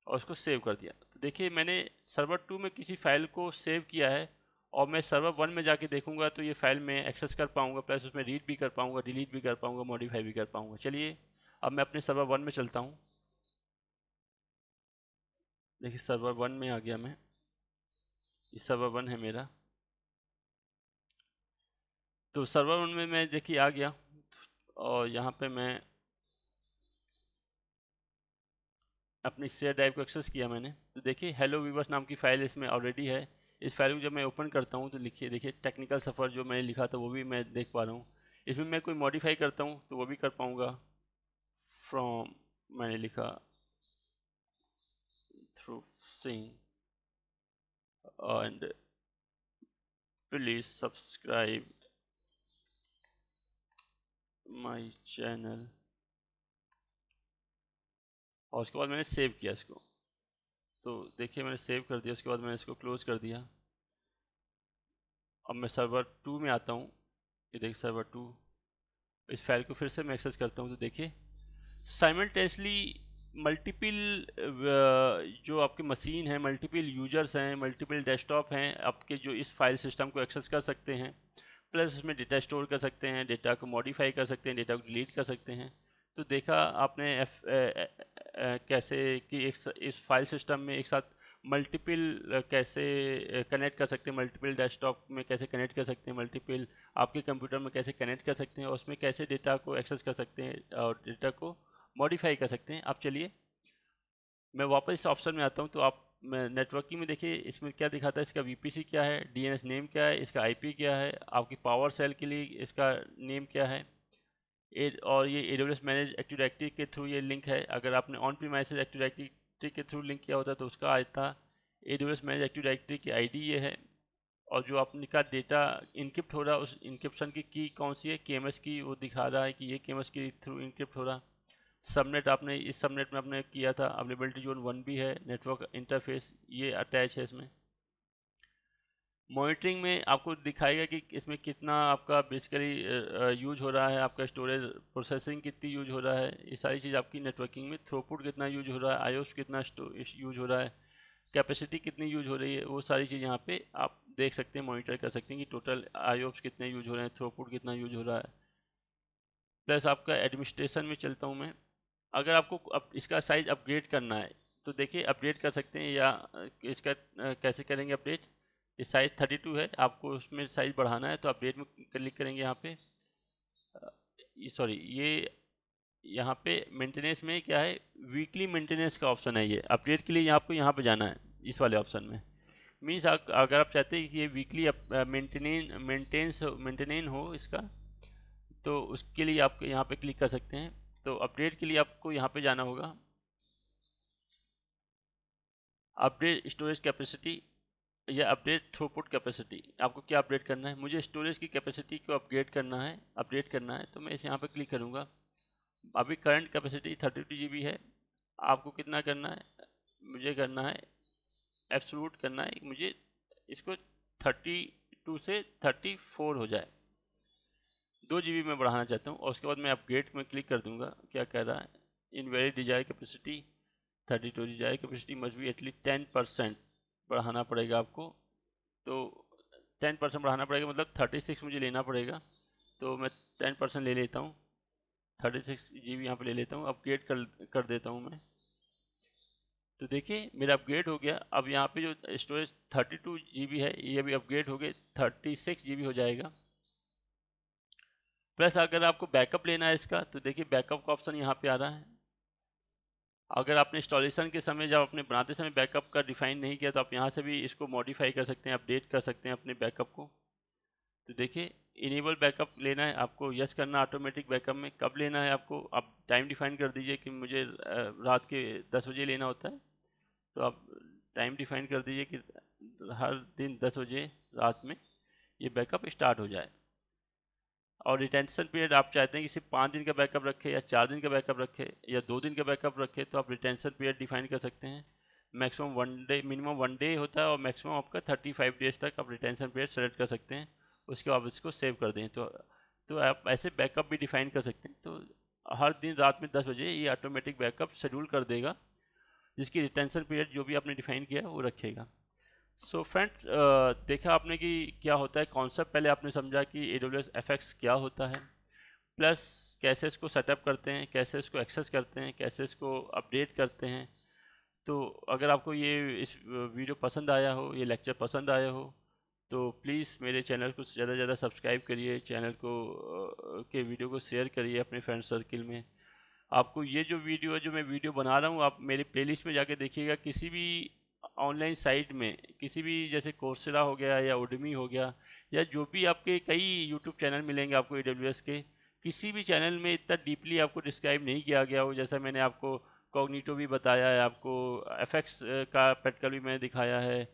और उसको सेव कर दिया। तो देखिए मैंने सर्वर 2 में किसी फाइल को सेव किया है और मैं सर्वर 1 में जाके देखूंगा तो ये फाइल में एक्सेस कर पाऊंगा, प्लस उसमें रीड भी कर पाऊंगा, डिलीट भी कर पाऊंगा, मॉडिफाई भी कर पाऊंगा। चलिए अब मैं अपने सर्वर 1 में चलता हूँ। देखिए सर्वर 1 में आ गया मैं, ये सर्वर 1 है मेरा। तो सर्वर 1 में मैं देखिए आ गया और यहाँ पे मैं अपनी शेयर ड्राइव को एक्सेस किया मैंने। तो देखिए हेलो वीवर्स नाम की फ़ाइल इसमें ऑलरेडी है। इस फाइल को जब मैं ओपन करता हूँ तो लिखिए देखिए टेक्निकल सफ़र जो मैंने लिखा था वो भी मैं देख पा रहा हूँ। इसमें मैं कोई मॉडिफाई करता हूँ तो वो भी कर पाऊँगा। फ्रॉम मैंने लिखा through sing and please subscribe my channel और उसके बाद मैंने सेव किया इसको। तो देखिए मैंने सेव कर दिया, उसके बाद मैंने इसको क्लोज कर दिया। अब मैं सर्वर 2 में आता हूँ, ये देखिए सर्वर 2, इस फाइल को फिर से मैं एक्सेस करता हूँ तो देखिए साइमल्टेनियसली मल्टीपल जो आपके मशीन हैं, मल्टीपल यूजर्स हैं, मल्टीपल डेस्कटॉप हैं आपके जो इस फाइल सिस्टम को एक्सेस कर सकते हैं, प्लस उसमें डेटा स्टोर कर सकते हैं, डेटा को मॉडिफाई कर सकते हैं, डेटा को डिलीट कर सकते हैं। तो देखा आपने कैसे कि इस फाइल सिस्टम में एक साथ मल्टीपल कैसे कनेक्ट कर सकते हैं, मल्टीपल डेस्कटॉप में कैसे कनेक्ट कर सकते हैं, मल्टीपल आपके कंप्यूटर में कैसे कनेक्ट कर सकते हैं और उसमें कैसे डेटा को एक्सेस कर सकते हैं और डेटा को मॉडिफाई कर सकते हैं। अब चलिए मैं वापस इस ऑप्शन में आता हूँ तो आप नेटवर्किंग में देखिए इसमें क्या दिखाता है, इसका VPC क्या है, DNS नेम क्या है, इसका IP क्या है, आपकी पावर सेल के लिए इसका नेम क्या है, और ये AWS मैनेज एक्टिव डायरेक्टरी के थ्रू ये लिंक है। अगर आपने ऑन प्रीमाइसेस एक्टिव डायरेक्टरी के थ्रू लिंक किया होता तो उसका आता AWS मैनेज एक्टिव डायरेक्टरी की ID ये है। और जो आपने का डेटा इनक्रिप्ट हो रहा है उस इनक्रिप्शन की कौन सी है, KMS की, वो दिखा रहा है कि ये KMS के थ्रू इनक्रिप्ट हो रहा। सबनेट आपने इस सबनेट में आपने किया था, अवेलेबिलिटी जोन 1 भी है, नेटवर्क इंटरफेस ये अटैच है इसमें। मॉनिटरिंग में आपको दिखाएगा कि इसमें कितना आपका बेसिकली यूज हो रहा है, आपका स्टोरेज प्रोसेसिंग कितनी यूज हो रहा है, ये सारी चीज़ आपकी नेटवर्किंग में थ्रूपुट कितना यूज हो रहा है, आईओस कितना यूज हो रहा है, कैपेसिटी कितनी यूज हो रही है, वो सारी चीज़ यहाँ पे आप देख सकते हैं, मॉनिटर कर सकते हैं कि टोटल आईओस कितने यूज हो रहे हैं, थ्रूपुट कितना यूज हो रहा है। प्लस आपका एडमिनिस्ट्रेशन में चलता हूँ मैं। अगर आपको इसका साइज अपग्रेड करना है तो देखिए अपडेट कर सकते हैं, या इसका कैसे करेंगे अपडेट। ये साइज 32 है, आपको उसमें साइज बढ़ाना है तो अपडेट में क्लिक करेंगे यहाँ पे। सॉरी ये यहाँ पे मेंटेनेंस में क्या है, वीकली मेंटेनेंस का ऑप्शन है, ये अपडेट के लिए आपको यहाँ पे जाना है इस वाले ऑप्शन में। मीन्स अगर आप चाहते हैं कि ये वीकली मेंटेन हो इसका, तो उसके लिए आप यहाँ पे क्लिक कर सकते हैं। तो अपडेट के लिए आपको यहाँ पे जाना होगा, अपडेट स्टोरेज कैपेसिटी या अपडेट थ्रूपुट कैपेसिटी। आपको क्या अपडेट करना है, मुझे स्टोरेज की कैपेसिटी को अपग्रेड करना है, अपडेट करना है, तो मैं इस यहाँ पे क्लिक करूँगा। अभी करंट कैपेसिटी 32 GB है, आपको कितना करना है, मुझे करना है एब्सोल्यूट करना है, मुझे इसको 32 से 34 हो जाए, 2 GB में बढ़ाना चाहता हूँ। और उसके बाद मैं अपग्रेड में क्लिक कर दूंगा। क्या कह रहा है, in very desire capacity 32 desire capacity must be at least 10% बढ़ाना पड़ेगा आपको। तो 10% बढ़ाना पड़ेगा, मतलब 36 मुझे लेना पड़ेगा, तो मैं 10% ले लेता हूँ, 36 GB यहाँ पे ले लेता हूँ, अपग्रेड कर देता हूँ मैं। तो देखिए मेरा अपग्रेड हो गया। अब यहाँ पे जो स्टोरेज 32 GB है ये भी अपग्रेड हो गए 36 GB हो जाएगा। प्लस अगर आपको बैकअप लेना है इसका तो देखिए बैकअप का ऑप्शन यहाँ पे आ रहा है। अगर आपने इंस्टॉलेशन के समय जब आपने बनाते समय बैकअप का डिफाइन नहीं किया तो आप यहाँ से भी इसको मॉडिफाई कर सकते हैं, अपडेट कर सकते हैं अपने बैकअप को। तो देखिए इनेबल बैकअप लेना है आपको, यस करना ऑटोमेटिक बैकअप में। कब लेना है आपको, आप टाइम डिफाइन कर दीजिए कि मुझे रात के 10 बजे लेना होता है, तो आप टाइम डिफाइन कर दीजिए कि हर दिन 10 बजे रात में ये बैकअप स्टार्ट हो जाए। और रिटेंशन पीरियड आप चाहते हैं कि सिर्फ 5 दिन का बैकअप रखे या 4 दिन का बैकअप रखे या 2 दिन का बैकअप रखे, तो आप रिटेंशन पीरियड डिफाइन कर सकते हैं। मैक्सिमम 1 डे, मिनिमम 1 डे होता है और मैक्सिमम आपका 35 डेज तक आप रिटेंशन पीरियड सेलेक्ट कर सकते हैं। उसके बाद इसको सेव कर दें तो आप ऐसे बैकअप भी डिफाइन कर सकते हैं। तो हर दिन रात में 10 बजे ये ऑटोमेटिक बैकअप शेड्यूल कर देगा, जिसकी रिटेंशन पीरियड जो भी आपने डिफाइन किया है वो रखेगा। सो फ्रेंड्स, देखा आपने कि क्या होता है कॉन्सेप्ट, पहले आपने समझा कि AWS FX क्या होता है, प्लस कैसे इसको सेटअप करते हैं, कैसे इसको एक्सेस करते हैं, कैसे इसको अपडेट करते हैं। तो अगर आपको ये इस वीडियो पसंद आया हो, ये लेक्चर पसंद आया हो, तो प्लीज़ मेरे चैनल को ज़्यादा से ज़्यादा सब्सक्राइब करिए, चैनल को के वीडियो को शेयर करिए अपने फ्रेंड सर्किल में। आपको ये जो वीडियो है, जो मैं वीडियो बना रहा हूँ, आप मेरे प्लेलिस्ट में जाके देखिएगा। किसी भी ऑनलाइन साइट में, किसी भी जैसे कोर्सेरा हो गया या उडमी हो गया, या जो भी आपके कई यूट्यूब चैनल मिलेंगे आपको AWS के, किसी भी चैनल में इतना डीपली आपको डिस्क्राइब नहीं किया गया हो। जैसा मैंने आपको कॉग्निटो भी बताया है, आपको FX का प्रैक्टिकल भी मैंने दिखाया है।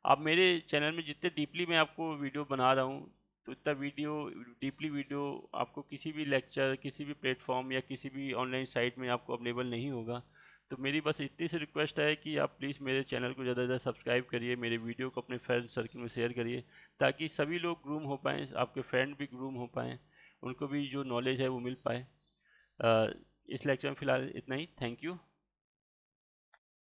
आप मेरे चैनल में जितने डीपली मैं आपको वीडियो बना रहा हूँ, तो इतना डीपली वीडियो आपको किसी भी लेक्चर, किसी भी प्लेटफॉर्म या किसी भी ऑनलाइन साइट में आपको अवेलेबल नहीं होगा। तो मेरी बस इतनी सी रिक्वेस्ट है कि आप प्लीज़ मेरे चैनल को ज़्यादा से ज़्यादा सब्सक्राइब करिए, मेरे वीडियो को अपने फ्रेंड सर्किल में शेयर करिए, ताकि सभी लोग ग्रूम हो पाएँ, आपके फ्रेंड भी ग्रूम हो पाएँ, उनको भी जो नॉलेज है वो मिल पाए। इस लेक्चर में फ़िलहाल इतना ही। Thank you.